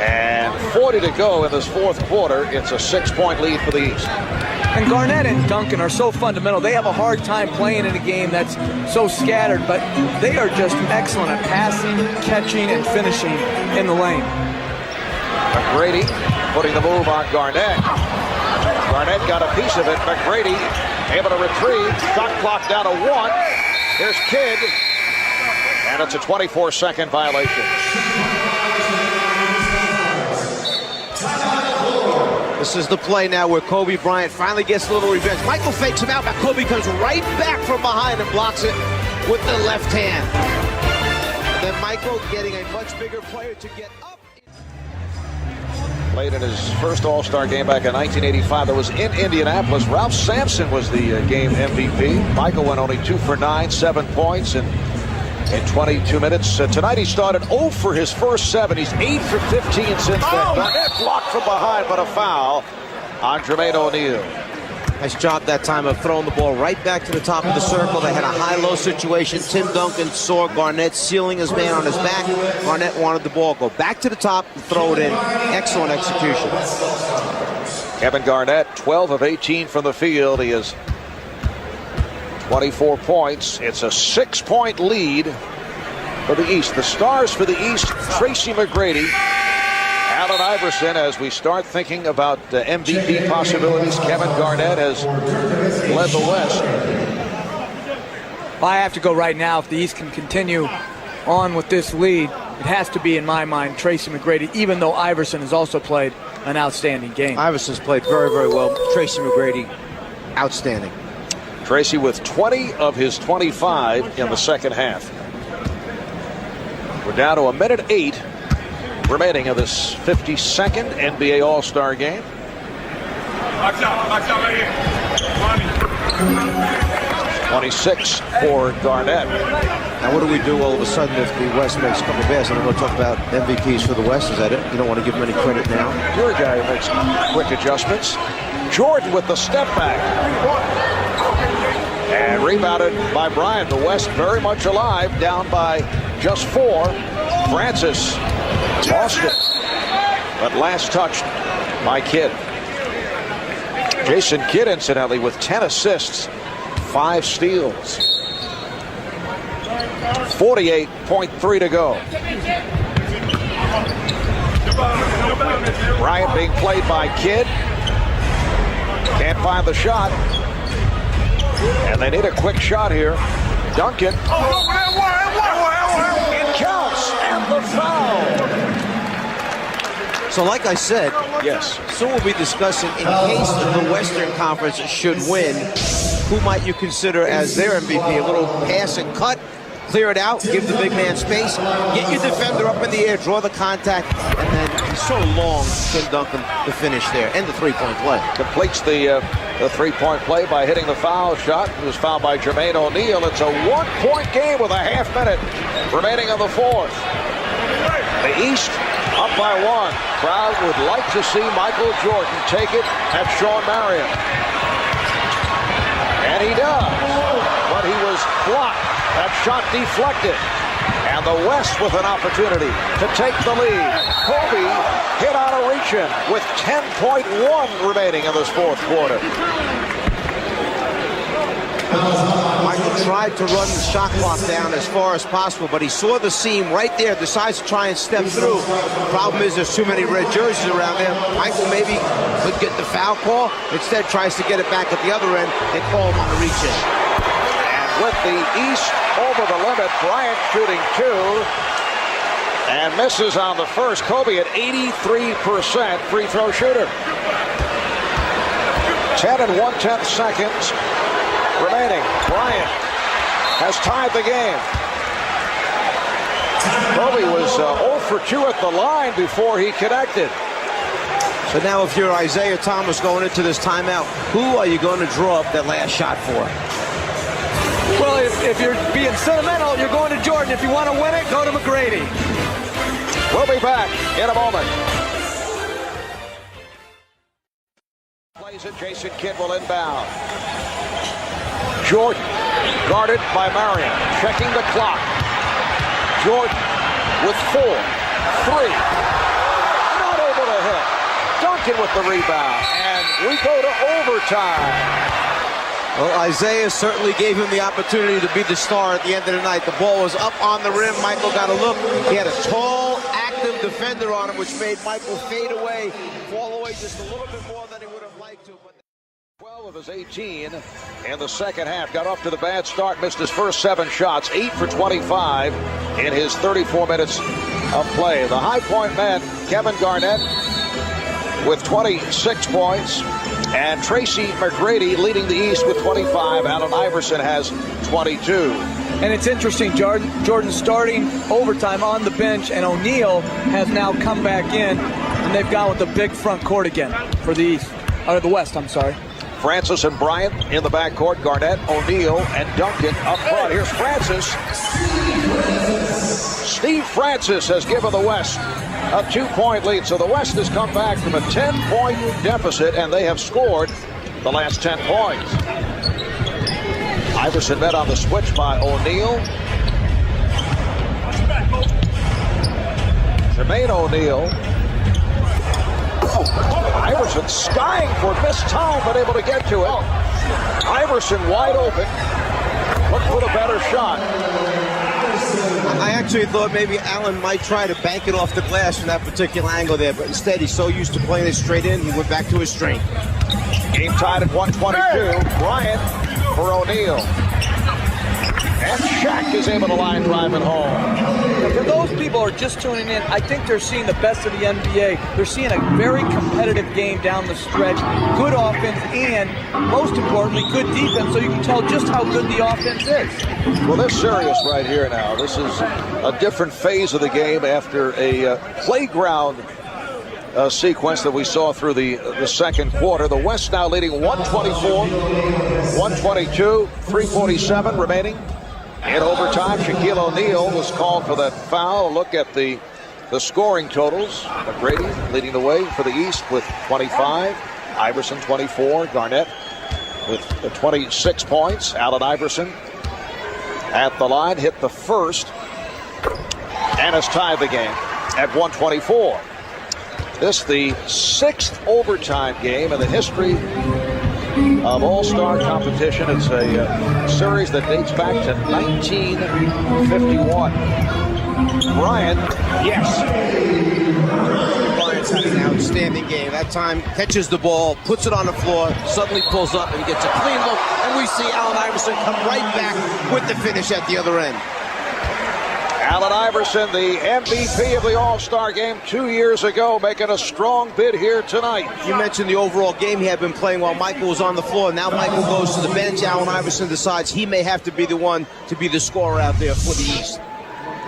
and 40 to go in this fourth quarter, it's a 6-point lead for the East. And Garnett and Duncan are so fundamental. They have a hard time playing in a game that's so scattered, but they are just excellent at passing, catching, and finishing in the lane. McGrady putting the move on Garnett. Garnett got a piece of it. McGrady able to retrieve. Shot clock down to 1. Here's Kidd. And it's a 24-second violation. This is the play now where Kobe Bryant finally gets a little revenge. Michael fakes him out, but Kobe comes right back from behind and blocks it with the left hand. And then Michael getting a much bigger player to get up. Played in his first All-Star game back in 1985. That was in Indianapolis. Ralph Sampson was the game MVP. Michael went only 2 for 9, 7 points in 22 minutes. Tonight he started 0 for his first 7. He's 8 for 15 since then. Garnett blocked from behind, but a foul on Jermaine O'Neal. Nice job that time of throwing the ball right back to the top of the circle. They had a high-low situation. Tim Duncan saw Garnett sealing his man on his back. Garnett wanted the ball go back to the top and throw it in. Excellent execution. Kevin Garnett, 12 of 18 from the field. He has 24 points. It's a 6-point lead for the East. The stars for the East, Tracy McGrady, Allen Iverson. As we start thinking about MVP possibilities, Kevin Garnett has led the West. I have to go right now. If the East can continue on with this lead, it has to be, in my mind, Tracy McGrady, even though Iverson has also played an outstanding game. Iverson's played very, very well. Tracy McGrady, outstanding. Tracy with 20 of his 25 in the second half. We're down to 1:08 remaining of this 52nd NBA All-Star game. Box out right here. 26 for Garnett. Now, what do we do all of a sudden if the West makes a couple passes? I'm going to talk about MVPs for the West. Is that it? You don't want to give them any credit now? You're a guy who makes quick adjustments. Jordan with the step back. And rebounded by Bryant. The West very much alive, down by just 4. Francis lost it, but last touched by Kidd. Jason Kidd, incidentally, with 10 assists, 5 steals. 48.3 to go. Bryant being played by Kidd. Can't find the shot. And they need a quick shot here. Duncan. It counts. And the foul. So like I said, yes. Soon we'll be discussing, in case the Western Conference should win, who might you consider as their MVP? A little pass and cut, clear it out, give the big man space, get your defender up in the air, draw the contact, and then he's so long, Tim Duncan, the finish there, and the three-point play. Completes the three-point play by hitting the foul shot. It was fouled by Jermaine O'Neal. It's a 1-point game with a half minute remaining of the fourth. The East up by 1. Crowd would like to see Michael Jordan take it at Shawn Marion. And he does. But he was blocked. That shot deflected. And the West with an opportunity to take the lead. Kobe hit on a reach-in with 10.1 remaining in this fourth quarter. Michael tried to run the shot clock down as far as possible, but he saw the seam right there, decides to try and step through. The problem is there's too many red jerseys around there. Michael maybe could get the foul call. Instead tries to get it back at the other end. They call him on the reach-in. With the East over the limit, Bryant shooting 2 and misses on the first. Kobe at 83% free throw shooter. 10 1/10 seconds remaining. Bryant has tied the game. Kobe was 0 for 2 at the line before he connected. So now if you're Isaiah Thomas going into this timeout, who are you going to draw up that last shot for? Well, if you're being sentimental, you're going to Jordan. If you want to win it, go to McGrady. We'll be back in a moment. Plays it. Jason Kidd will inbound. Jordan, guarded by Marion, checking the clock. Jordan with 4, 3. Not able to hit. Duncan with the rebound. And we go to overtime. Well, Isaiah certainly gave him the opportunity to be the star at the end of the night. The ball was up on the rim. Michael got a look. He had a tall, active defender on him, which made Michael fade away, fall away just a little bit more than he would have liked to. 12 of his 18 in the second half. Got off to the bad start, missed his first 7 shots, 8 for 25 in his 34 minutes of play. The high point man, Kevin Garnett, with 26 points. And Tracy McGrady leading the East with 25. Allen Iverson has 22. And it's interesting, Jordan starting overtime on the bench, and O'Neal has now come back in, and they've gone with the big front court again for the East, or the West, I'm sorry. Francis and Bryant in the backcourt. Garnett, O'Neal, and Duncan up front. Here's Francis. Steve Francis has given the West a 2-point lead. So the West has come back from a 10-point deficit, and they have scored the last 10 points. Iverson met on the switch by O'Neal. Jermaine O'Neal Iverson skying for missed time, but able to get to it. Iverson wide open. Look for the better shot. I actually thought maybe Allen might try to bank it off the glass from that particular angle there, but instead he's so used to playing it straight in, he went back to his strength. Game tied at 122. Bryant for O'Neal. And Shaq is able to line drive it home. For those people who are just tuning in, I think they're seeing the best of the NBA. They're seeing a very competitive game down the stretch, good offense, and most importantly, good defense, so you can tell just how good the offense is. Well, they're serious right here now. This is a different phase of the game after a playground sequence that we saw through the second quarter. The West now leading 124, 122, 3:47 remaining. In overtime, Shaquille O'Neal was called for that foul. Look at the scoring totals. McGrady leading the way for the East with 25. Iverson 24. Garnett with 26 points. Allen Iverson at the line hit the first and has tied the game at 124. This the 6th overtime game in the history of All-Star competition. It's a series that dates back to 1951. Bryant, yes. Bryant's had an outstanding game. That time catches the ball, puts it on the floor, suddenly pulls up and gets a clean look, and we see Allen Iverson come right back with the finish at the other end. Allen Iverson, the MVP of the All-Star game 2 years ago, making a strong bid here tonight. You mentioned the overall game he had been playing while Michael was on the floor. Now Michael goes to the bench. Allen Iverson decides he may have to be the one to be the scorer out there for the East.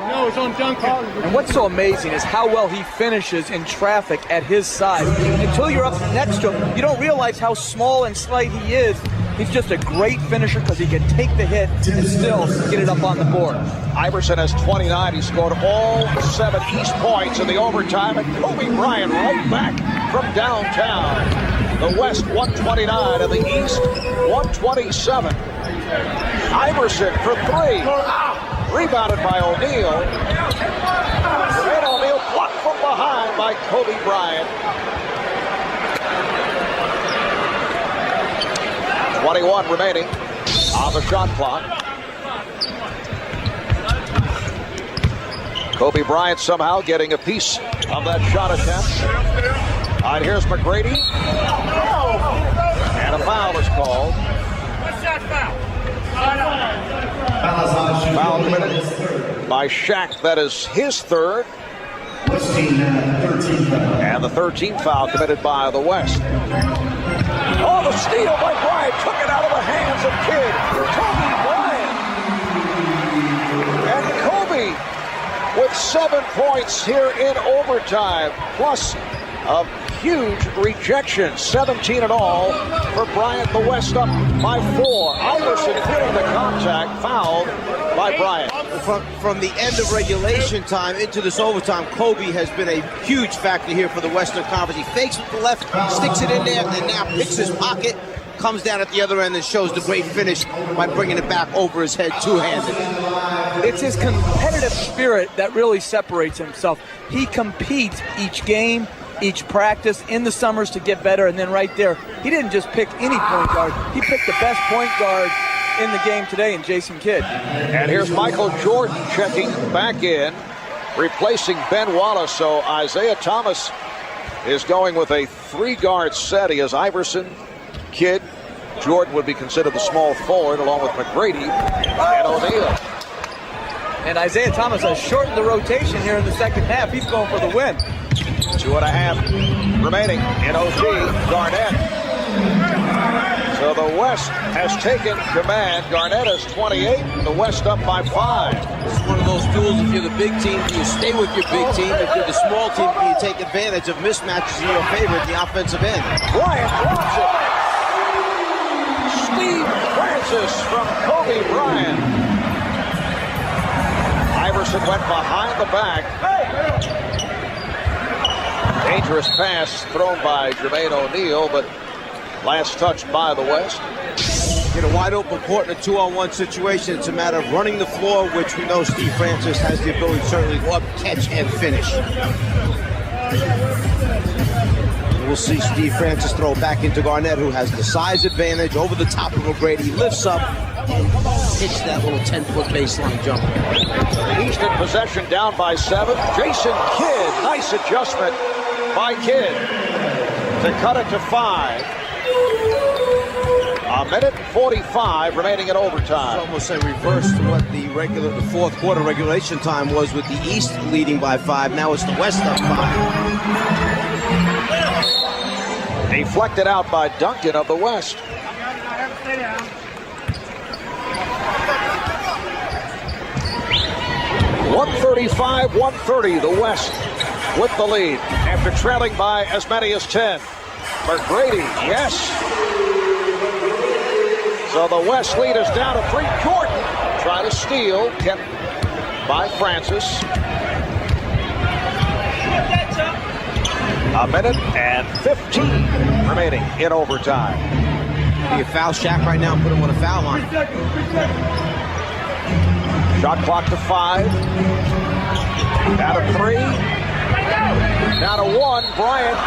No, it's on Duncan. And what's so amazing is how well he finishes in traffic at his size. Until you're up next to him, you don't realize how small and slight he is. He's just a great finisher because he can take the hit and still get it up on the board. Iverson has 29. He scored all 7 East points in the overtime, and Kobe Bryant right back from downtown. The West 129 and the East 127. Iverson for 3. Rebounded by O'Neal. And O'Neal blocked from behind by Kobe Bryant. 21 remaining on the shot clock. Kobe Bryant somehow getting a piece of that shot attempt. All right, here's McGrady. And a foul is called. Foul committed by Shaq. That is his third. And the 13th foul committed by the West. Oh, the steal by Bryant took it out of the hands of Kidd. Kobe Bryant. And Kobe with 7 points here in overtime, plus a huge rejection. 17 in all for Bryant. The West up by 4. Iverson feeling the contact, fouled by Bryant. From the end of regulation time into this overtime, Kobe has been a huge factor here for the Western Conference. He fakes with the left, sticks it in there, and now picks his pocket, comes down at the other end and shows the great finish by bringing it back over his head two-handed. It's his competitive spirit that really separates himself. He competes each game, each practice in the summers to get better, and then right there, he didn't just pick any point guard. He picked the best point guard in the game today in Jason Kidd. And here's Michael Jordan checking back in, replacing Ben Wallace. So Isaiah Thomas is going with a 3-guard set. He has Iverson, Kidd. Jordan would be considered the small forward along with McGrady and O'Neal. And Isaiah Thomas has shortened the rotation here in the second half. He's going for the win. 2.5 remaining in OT. Garnett. So the West has taken command. Garnett has 28. The West up by 5. It's one of those duels. If you're the big team, do you stay with your big team? If you're the small team, do you take advantage of mismatches in your favor at the offensive end? Bryant drops it. Steve Francis from Kobe Bryant. Iverson went behind the back. Dangerous pass thrown by Jermaine O'Neal, but last touch by the West. In a wide open court in a 2-on-1 situation, it's a matter of running the floor, which we know Steve Francis has the ability to certainly go up, catch, and finish. We'll see Steve Francis throw back into Garnett, who has the size advantage over the top of O'Grady. Lifts up and hits that little 10-foot baseline jumper. East in possession, down by 7. Jason Kidd, nice adjustment by Kidd to cut it to 5. A minute and 45 remaining in overtime. It's almost a reverse to what the fourth quarter regulation time was, with the East leading by 5. Now it's the West up 5. Deflected out by Duncan of the West. $135-130, the West with the lead after trailing by as many as 10. McGrady, yes. So the West lead is down to 3. Jordan try to steal, kept by Francis. A minute and 15 remaining in overtime. Be a foul Shaq right now and put him on a foul line. Shot clock to 5. Down to 3. Down to 1. Bryant.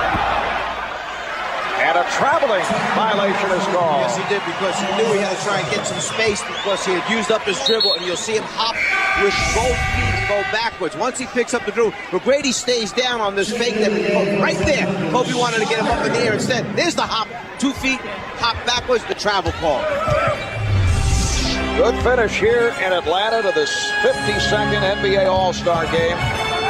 And a traveling violation is called. Yes, he did, because he knew he had to try and get some space, because he had used up his dribble, and you'll see him hop with both feet and go backwards. Once he picks up the dribble, McGrady stays down on this fake that right there. Kobe wanted to get him up in the air instead. There's the hop, 2 feet, hop backwards, the travel call. Good finish here in Atlanta to this 52nd NBA All-Star game.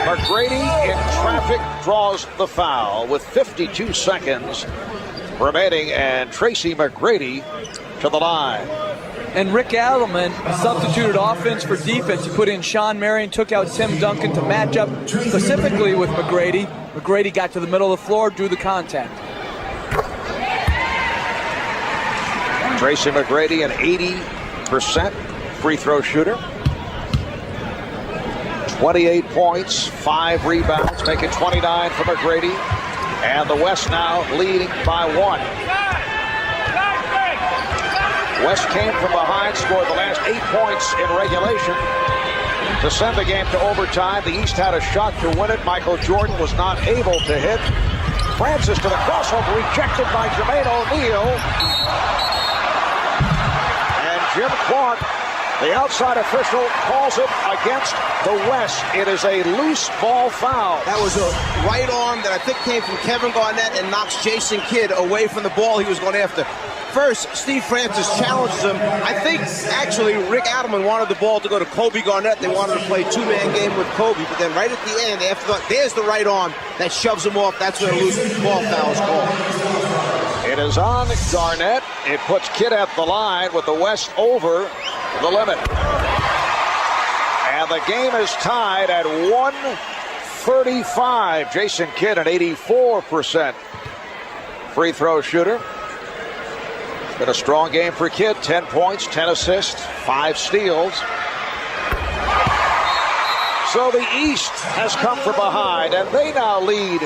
McGrady in traffic draws the foul with 52 seconds remaining, and Tracy McGrady to the line. And Rick Adelman substituted offense for defense. He put in Sean Marion, took out Tim Duncan to match up specifically with McGrady. McGrady got to the middle of the floor, drew the contact. Tracy McGrady, an 80% free throw shooter. 28 points, 5 rebounds, making 29 for McGrady. And the West now leading by 1. West came from behind, scored the last 8 points in regulation to send the game to overtime. The East had a shot to win it. Michael Jordan was not able to hit. Francis to the crossover, rejected by Jermaine O'Neal. And Jim Clark, the outside official, calls it against the West. It is a loose ball foul. That was a right arm that I think came from Kevin Garnett and knocks Jason Kidd away from the ball he was going after. First, Steve Francis challenges him. I think, actually, Rick Adelman wanted the ball to go to Kobe Garnett. They wanted to play two-man game with Kobe. But then right at the end, after there's the right arm that shoves him off. That's where a loose ball foul is called. It is on Garnett. It puts Kidd at the line with the West over the limit. And the game is tied at 135. Jason Kidd, an 84% free throw shooter. It's been a strong game for Kidd. 10 points, 10 assists, 5 steals. So the East has come from behind, and they now lead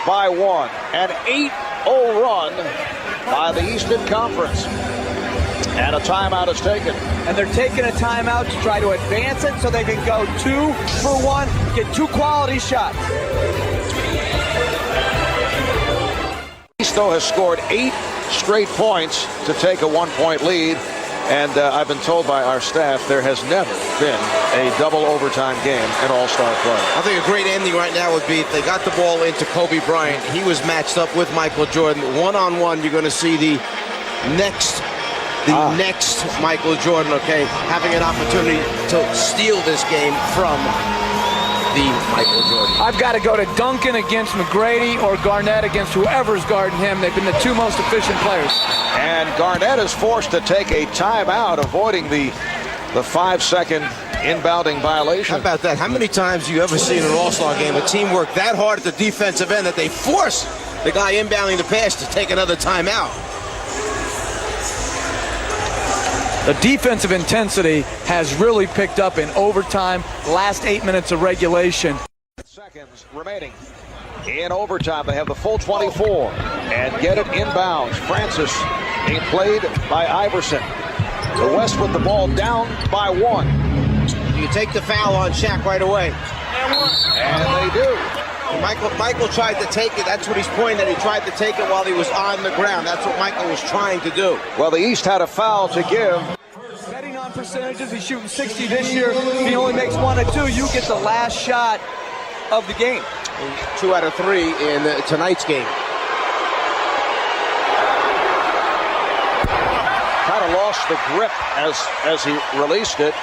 by 1. An 8-0 run by the Eastern Conference. And a timeout is taken. And they're taking a timeout to try to advance it so they can go 2 for 1, get 2 quality shots. East, though, has scored 8 straight points to take a 1-point lead. And I've been told by our staff there has never been a double overtime game in All-Star play. I think a great ending right now would be if they got the ball into Kobe Bryant. He was matched up with Michael Jordan. One-on-one, you're going to see the next Michael Jordan, okay, having an opportunity to steal this game from the Michael Jordan. I've got to go to Duncan against McGrady or Garnett against whoever's guarding him. They've been the 2 most efficient players. And Garnett is forced to take a timeout, avoiding the 5-second inbounding violation. How about that? How many times do you ever see in an All-Star game a team work that hard at the defensive end that they force the guy inbounding the pass to take another timeout? The defensive intensity has really picked up in overtime, last 8 minutes of regulation. Seconds remaining in overtime. They have the full 24 and get it inbounds. Francis being played by Iverson. The West with the ball down by 1. You take the foul on Shaq right away. And they do. Michael tried to take it. That's what he's pointing at. He tried to take it while he was on the ground. That's what Michael was trying to do. Well, the East had a foul to give. Betting on percentages, he's shooting 60 this year. If he only makes 1 or 2, you get the last shot of the game. 2 out of 3 in tonight's game. Kind of lost the grip as he released it.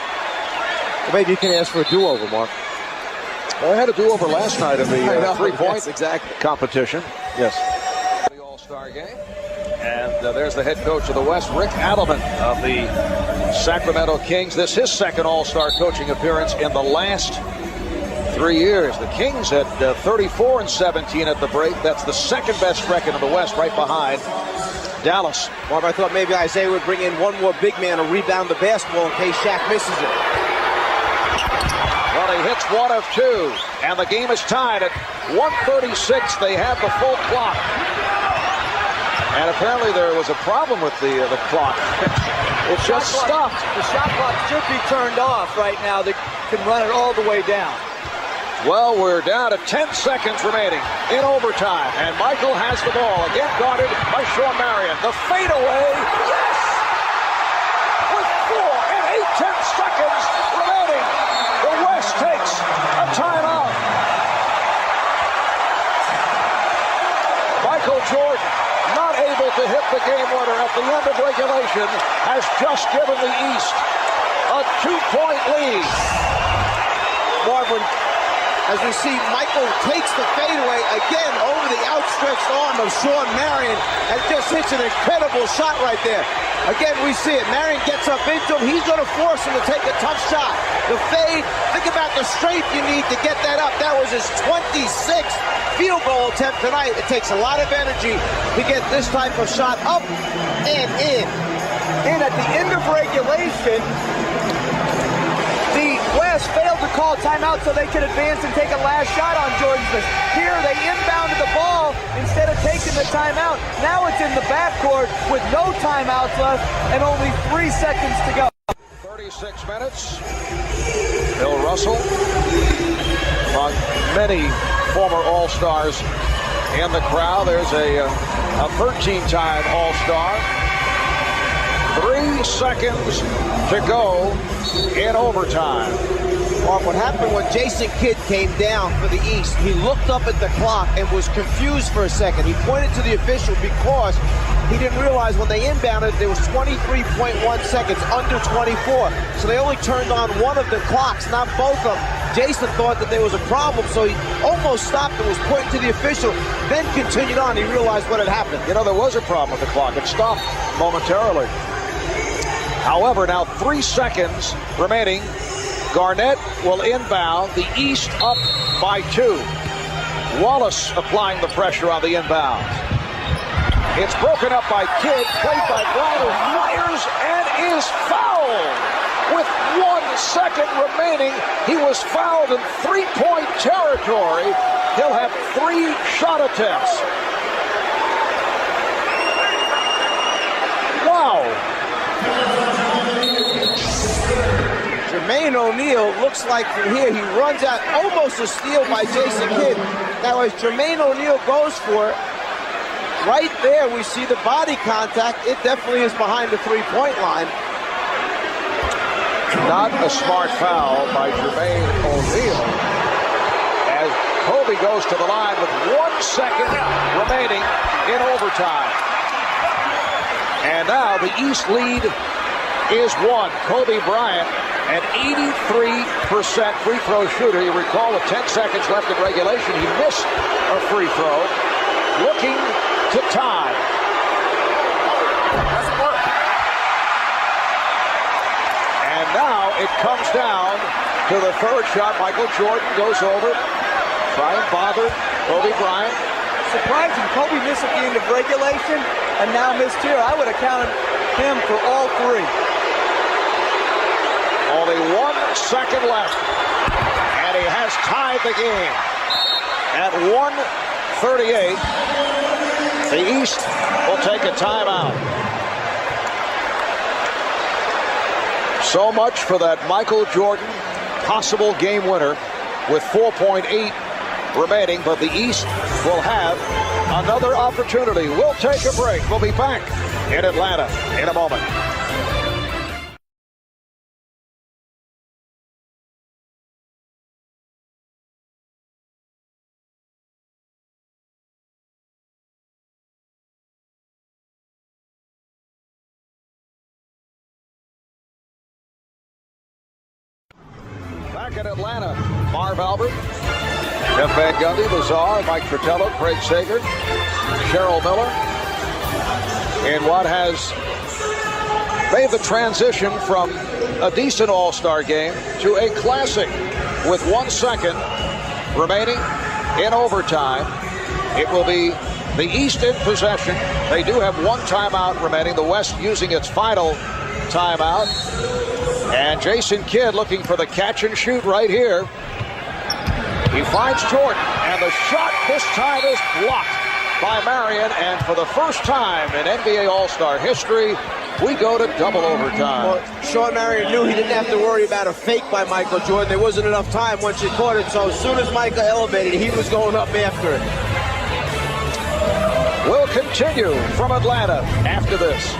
Well, maybe you can ask for a do-over, Mark. Well, I had a do-over last night in the three-point exactly. competition. Yes. The All-Star game. And there's the head coach of the West, Rick Adelman of the Sacramento Kings. This is his second All-Star coaching appearance in the last 3 years. The Kings had 34-17 at the break. That's the second best record in the West, right behind Dallas. Marv, I thought maybe Isaiah would bring in one more big man to rebound the basketball in case Shaq misses it. Well, he hits 1 of 2, and the game is tied at 1:36. They have the full clock. And apparently there was a problem with the clock. It just stopped. The shot clock should be turned off right now. They can run it all the way down. Well, we're down to 10 seconds remaining in overtime. And Michael has the ball. Again guarded by Sean Marion. The fadeaway. Yes! With 4 and 8/10 seconds remaining, the West takes a timeout. Michael Jordan, not able to hit the game winner at the end of regulation, has just given the East a 2-point lead. Marvin, as we see, Michael takes the fadeaway again over the outstretched arm of Sean Marion and just hits an incredible shot right there. Again, we see it. Marion gets up into him. He's going to force him to take a tough shot. The fade, think about the strength you need to get that up. That was his 26th field goal attempt tonight. It takes a lot of energy to get this type of shot up and in. And at the end of regulation, the West failed to call timeout so they could advance and take a last shot on Jordan Smith. Here they inbounded the ball instead of taking the timeout. Now it's in the backcourt with no timeouts left and only 3 seconds to go. 36 minutes. Bill Russell, among many former All-Stars in the crowd. There's a 13-time All-Star. 3 seconds to go in overtime. Mark, what happened when Jason Kidd came down for the East, he looked up at the clock and was confused for a second. He pointed to the official because he didn't realize when they inbounded there was 23.1 seconds, under 24. So they only turned on one of the clocks, not both of them. Jason thought that there was a problem, so he almost stopped and was pointing to the official, then continued on. He realized what had happened. You know, there was a problem with the clock. It stopped momentarily. However, now 3 seconds remaining. Garnett will inbound. The East up by 2. Wallace applying the pressure on the inbound. It's broken up by Kidd, played by Brown, who fires and is fouled. With 1 second remaining, he was fouled in 3-point territory. He'll have 3 shot attempts. Wow. Jermaine O'Neal looks like from here he runs out, almost a steal by Jason Kidd. Now as Jermaine O'Neal goes for it, right there we see the body contact. It definitely is behind the 3-point line. Not a smart foul by Jermaine O'Neal as Kobe goes to the line with 1 second remaining in overtime. And now the East lead is 1. Kobe Bryant, an 83% free throw shooter. You recall with 10 seconds left in regulation, he missed a free throw. Looking to tie. Doesn't work. And now it comes down to the third shot. Michael Jordan goes over. Try and bother Kobe Bryant. Surprising, Kobe missed at the end of regulation and now missed here. I would have counted him for all 3. Only 1 second left. And he has tied the game. At 1:38, the East will take a timeout. So much for that Michael Jordan possible game winner with 4.8 remaining, but the East will have another opportunity. We'll take a break. We'll be back in Atlanta in a moment. Back in Atlanta, Marv Albert, Jeff Van Gundy, Lazar, Mike Fratello, Craig Sager, Cheryl Miller, in what has made the transition from a decent All-Star game to a classic with 1 second remaining in overtime. It will be the East in possession. They do have 1 timeout remaining, the West using its final timeout. And Jason Kidd looking for the catch and shoot right here. He finds Jordan, and the shot this time is blocked by Marion. And for the first time in NBA All-Star history, we go to double overtime. Well, Shawn Marion knew he didn't have to worry about a fake by Michael Jordan. There wasn't enough time once he caught it. So as soon as Michael elevated, he was going up after it. We'll continue from Atlanta after this.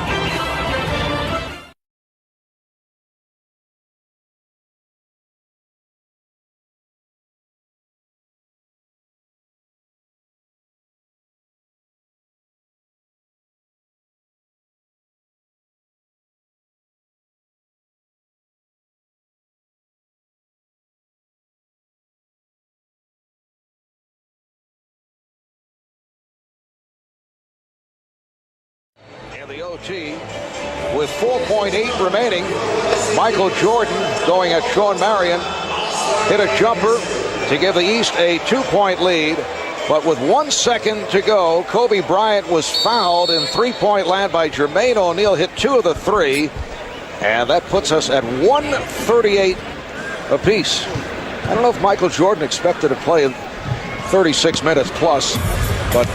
The OT with 4.8 remaining. Michael Jordan going at Shawn Marion. Hit a jumper to give the East a 2-point lead. But with 1 second to go, Kobe Bryant was fouled in three-point land by Jermaine O'Neal. Hit 2 of the 3. And that puts us at 138 apiece. I don't know if Michael Jordan expected to play in 36 minutes plus. But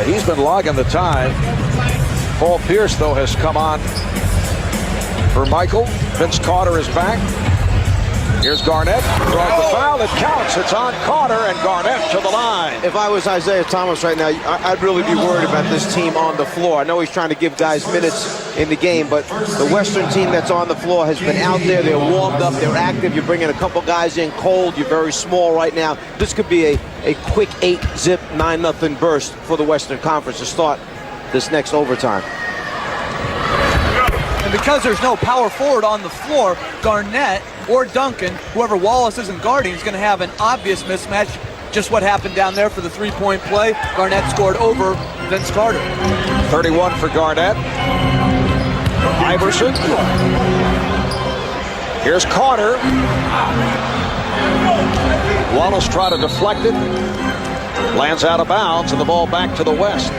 he's been logging the time. Paul Pierce, though, has come on for Michael. Vince Carter is back. Here's Garnett. Draws the foul. It counts. It's on Carter, and Garnett to the line. If I was Isaiah Thomas right now, I'd really be worried about this team on the floor. I know he's trying to give guys minutes in the game, but the Western team that's on the floor has been out there. They're warmed up. They're active. You're bringing a couple guys in cold. You're very small right now. This could be a quick 8-zip, 9-0 burst for the Western Conference to start this next overtime. And because there's no power forward on the floor, Garnett or Duncan, whoever Wallace isn't guarding, is going to have an obvious mismatch. Just what happened down there for the three-point play. Garnett scored over Vince Carter. 31 for Garnett. Iverson. Here's Carter. Wallace tried to deflect it. Lands out of bounds, and the ball back to the West.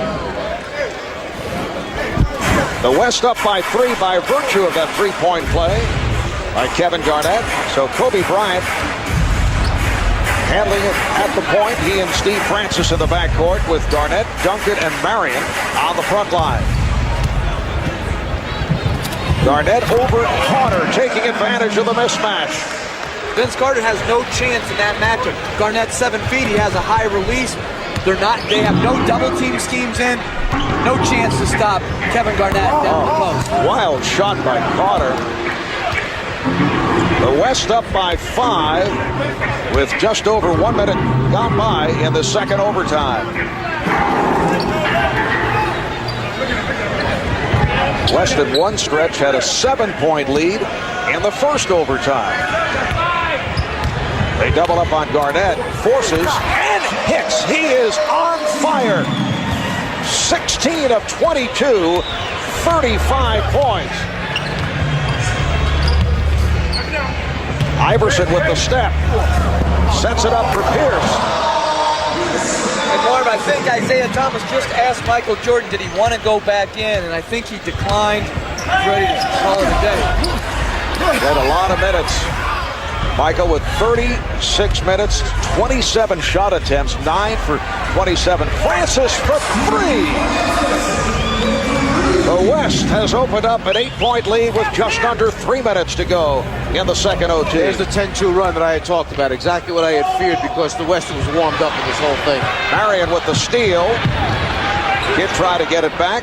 The West up by 3 by virtue of that three-point play by Kevin Garnett. So Kobe Bryant handling it at the point. He and Steve Francis in the backcourt with Garnett, Duncan, and Marion on the front line. Garnett over Carter, taking advantage of the mismatch. Vince Carter has no chance in that matchup. Garnett's 7 feet. He has a high release. They have no double team schemes in. No chance to stop Kevin Garnett down the post. Wild shot by Carter. The West up by 5 with just over 1 minute gone by in the second overtime. West in one stretch had a 7-point lead in the first overtime. They double up on Garnett, forces, and hits. He is on fire. 16 of 22, 35 points. Iverson with the step. Sets it up for Pierce. And Marv, I think Isaiah Thomas just asked Michael Jordan, did he want to go back in? And I think he declined. He's ready to call it a day. Had a lot of minutes. Michael with 36 minutes, 27 shot attempts, 9 for 27. Francis for 3. The West has opened up an 8-point lead with just under 3 minutes to go in the second OT. There's the 10-2 run that I had talked about. Exactly what I had feared because the West was warmed up in this whole thing. Marion with the steal. Kid tried to get it back.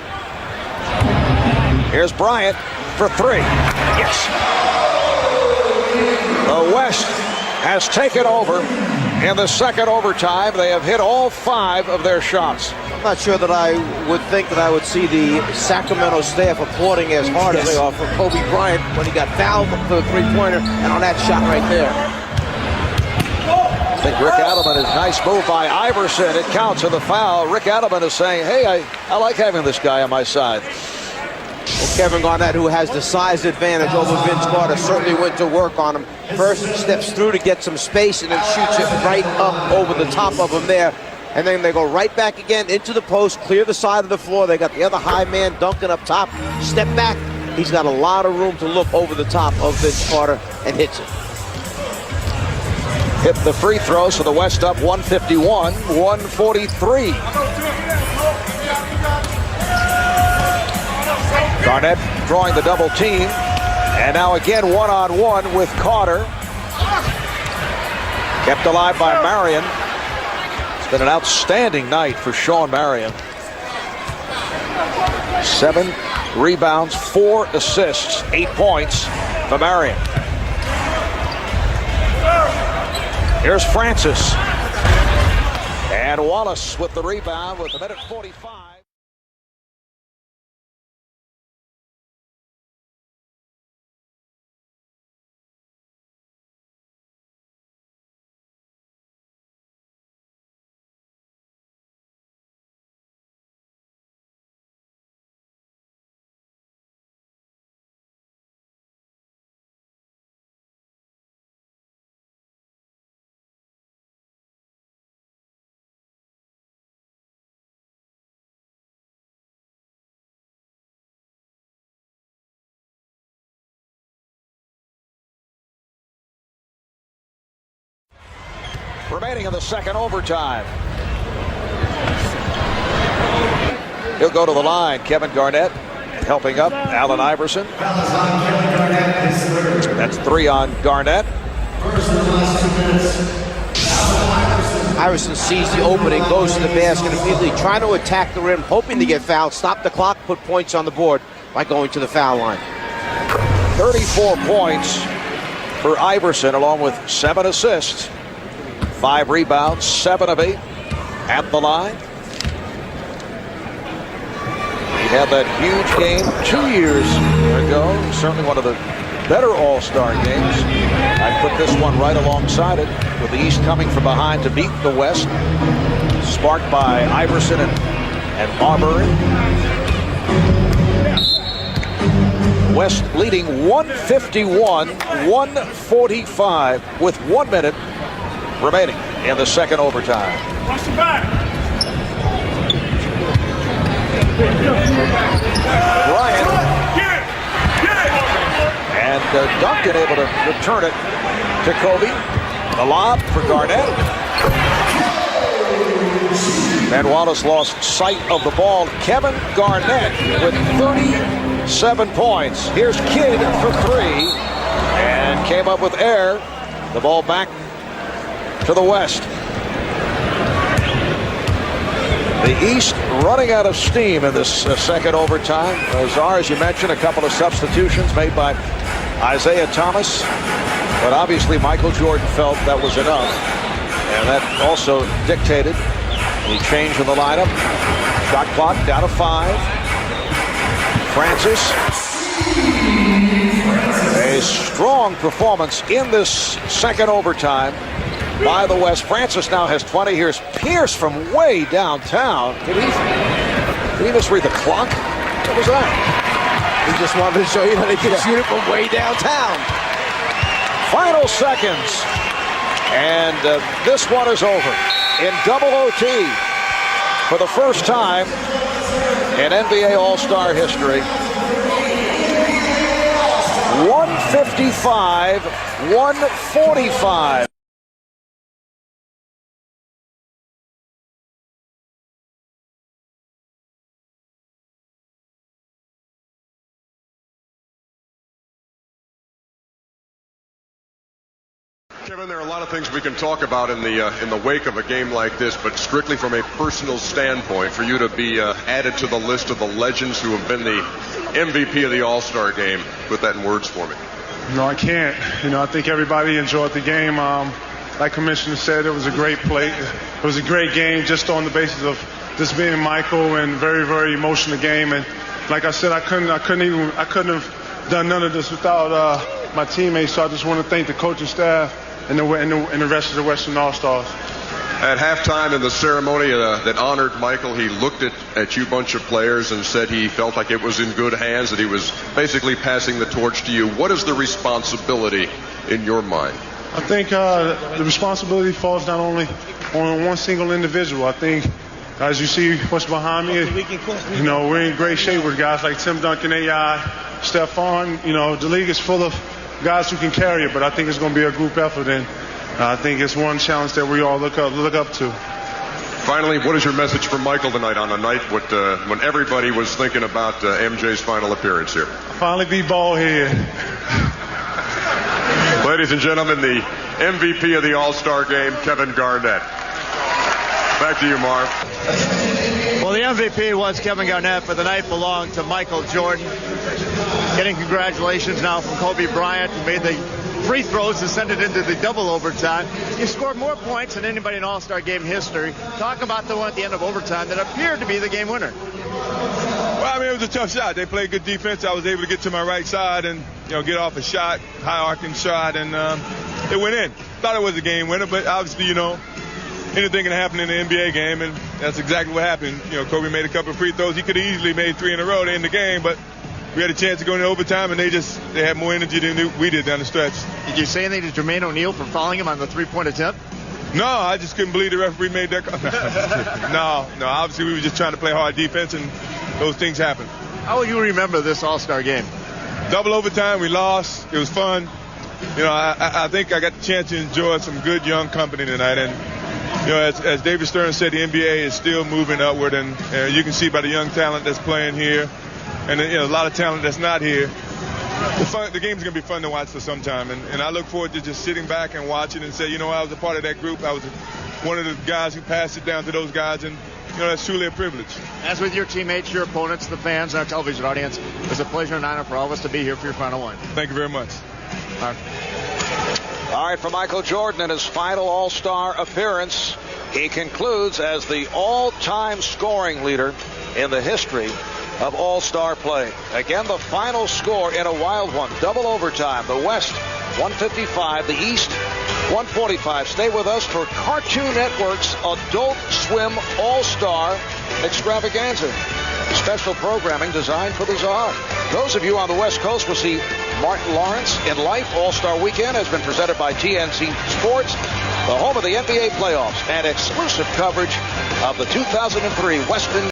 Here's Bryant for 3. Yes. The West has taken over in the second overtime. They have hit all 5 of their shots. I'm not sure that I would think that I would see the Sacramento staff applauding as hard as they are for Kobe Bryant when he got fouled for the three-pointer and on that shot right there. I think Rick Adelman is nice move by Iverson. It counts in the foul. Rick Adelman is saying, hey, I like having this guy on my side. Well, Kevin Garnett, who has the size advantage over Vince Carter, certainly went to work on him. First steps through to get some space and then shoots it right up over the top of him there. And then they go right back again into the post, clear the side of the floor. They got the other high man Duncan up top. Step back. He's got a lot of room to look over the top of Vince Carter and hits it. Hit the free throw, so the West up 151, 143. Garnett drawing the double team. And now again one-on-one with Carter. Kept alive by Marion. It's been an outstanding night for Shawn Marion. 7 rebounds, 4 assists, 8 points for Marion. Here's Francis. And Wallace with the rebound with a minute 45. Remaining in the second overtime. He'll go to the line. Kevin Garnett helping up Allen Iverson. That's 3 on Garnett. Iverson sees the opening, goes to the basket immediately, trying to attack the rim, hoping to get fouled, stop the clock, put points on the board by going to the foul line. 34 points for Iverson, along with 7 assists. 5 rebounds, 7 of 8 at the line. He had that huge game 2 years ago. Certainly one of the better All-Star games. I put this one right alongside it, with the East coming from behind to beat the West. Sparked by Iverson and Marbury. West leading 151-145 with 1 minute remaining in the second overtime. Bryant and Duncan able to return it to Kobe. The lob for Garnett. And Wallace lost sight of the ball. Kevin Garnett with 37 points. Here's Kidd for 3 and came up with air. The ball back to the West. The East running out of steam in this second overtime. Czar, as you mentioned, a couple of substitutions made by Isaiah Thomas. But obviously Michael Jordan felt that was enough. And that also dictated the change in the lineup. Shot clock down to 5. Francis. A strong performance in this second overtime by the West. Francis now has 20. Here's Pierce from way downtown. Did he misread the clock? What was that? He just wanted to show you that he can shoot it from way downtown. Final seconds. And this one is over in double OT for the first time in NBA All-Star history. 155-145. Kevin, there are a lot of things we can talk about in the wake of a game like this, but strictly from a personal standpoint, for you to be added to the list of the legends who have been the MVP of the All-Star game, put that in words for me. No, I can't. I think everybody enjoyed the game. Like Commissioner said, it was a great play. It was a great game just on the basis of this being Michael and very, very emotional game. And like I said, I couldn't have done none of this without my teammates. So I just want to thank the coaching staff and the rest of the Western All-Stars. At halftime in the ceremony that honored Michael, he looked at you bunch of players and said he felt like it was in good hands, that he was basically passing the torch to you. What is the responsibility in your mind? I think the responsibility falls not only on one single individual. I think, as you see what's behind me, we're in great shape with guys like Tim Duncan, AI, Stephon. The league is full of guys who can carry it, but I think it's going to be a group effort, and I think it's one challenge that we all look up to. Finally, what is your message for Michael tonight on a night when everybody was thinking about MJ's final appearance here? Finally beat bald head. Ladies and gentlemen, the MVP of the All-Star game, Kevin Garnett. Back to you, Marv. Well, the MVP was Kevin Garnett, but the night belonged to Michael Jordan. Getting congratulations now from Kobe Bryant, who made the free throws to send it into the double overtime. You scored more points than anybody in All-Star game history. Talk about the one at the end of overtime that appeared to be the game winner. Well, it was a tough shot. They played good defense. I was able to get to my right side and get off a shot, high arcing shot, and it went in. Thought it was a game winner, but obviously, anything can happen in the NBA game, and that's exactly what happened. Kobe made a couple of free throws. He could have easily made 3 in a row to end the game, but we had a chance to go into overtime, and they had more energy than we did down the stretch. Did you say anything to Jermaine O'Neal for fouling him on the three-point attempt? No, I just couldn't believe the referee made that call. No. Obviously, we were just trying to play hard defense, and those things happen. How will you remember this All-Star game? Double overtime, we lost. It was fun. I think I got the chance to enjoy some good young company tonight, and as David Stern said, the NBA is still moving upward, and you can see by the young talent that's playing here, and a lot of talent that's not here. The game's going to be fun to watch for some time, and I look forward to just sitting back and watching and say, I was a part of that group. I was one of the guys who passed it down to those guys, and that's truly a privilege. As with your teammates, your opponents, the fans, and our television audience, it's a pleasure and honor for all of us to be here for your final one. Thank you very much. All right, for Michael Jordan in his final All-Star appearance, he concludes as the all-time scoring leader in the history of All-Star play. Again, the final score in a wild one, double overtime. The West 155, the East 145. Stay with us for Cartoon Network's Adult Swim All-Star Extravaganza. Special programming designed for the Czar. Those of you on the West Coast will see Martin Lawrence in Life. All-Star Weekend has been presented by TNC Sports, the home of the NBA playoffs, and exclusive coverage of the 2003 Western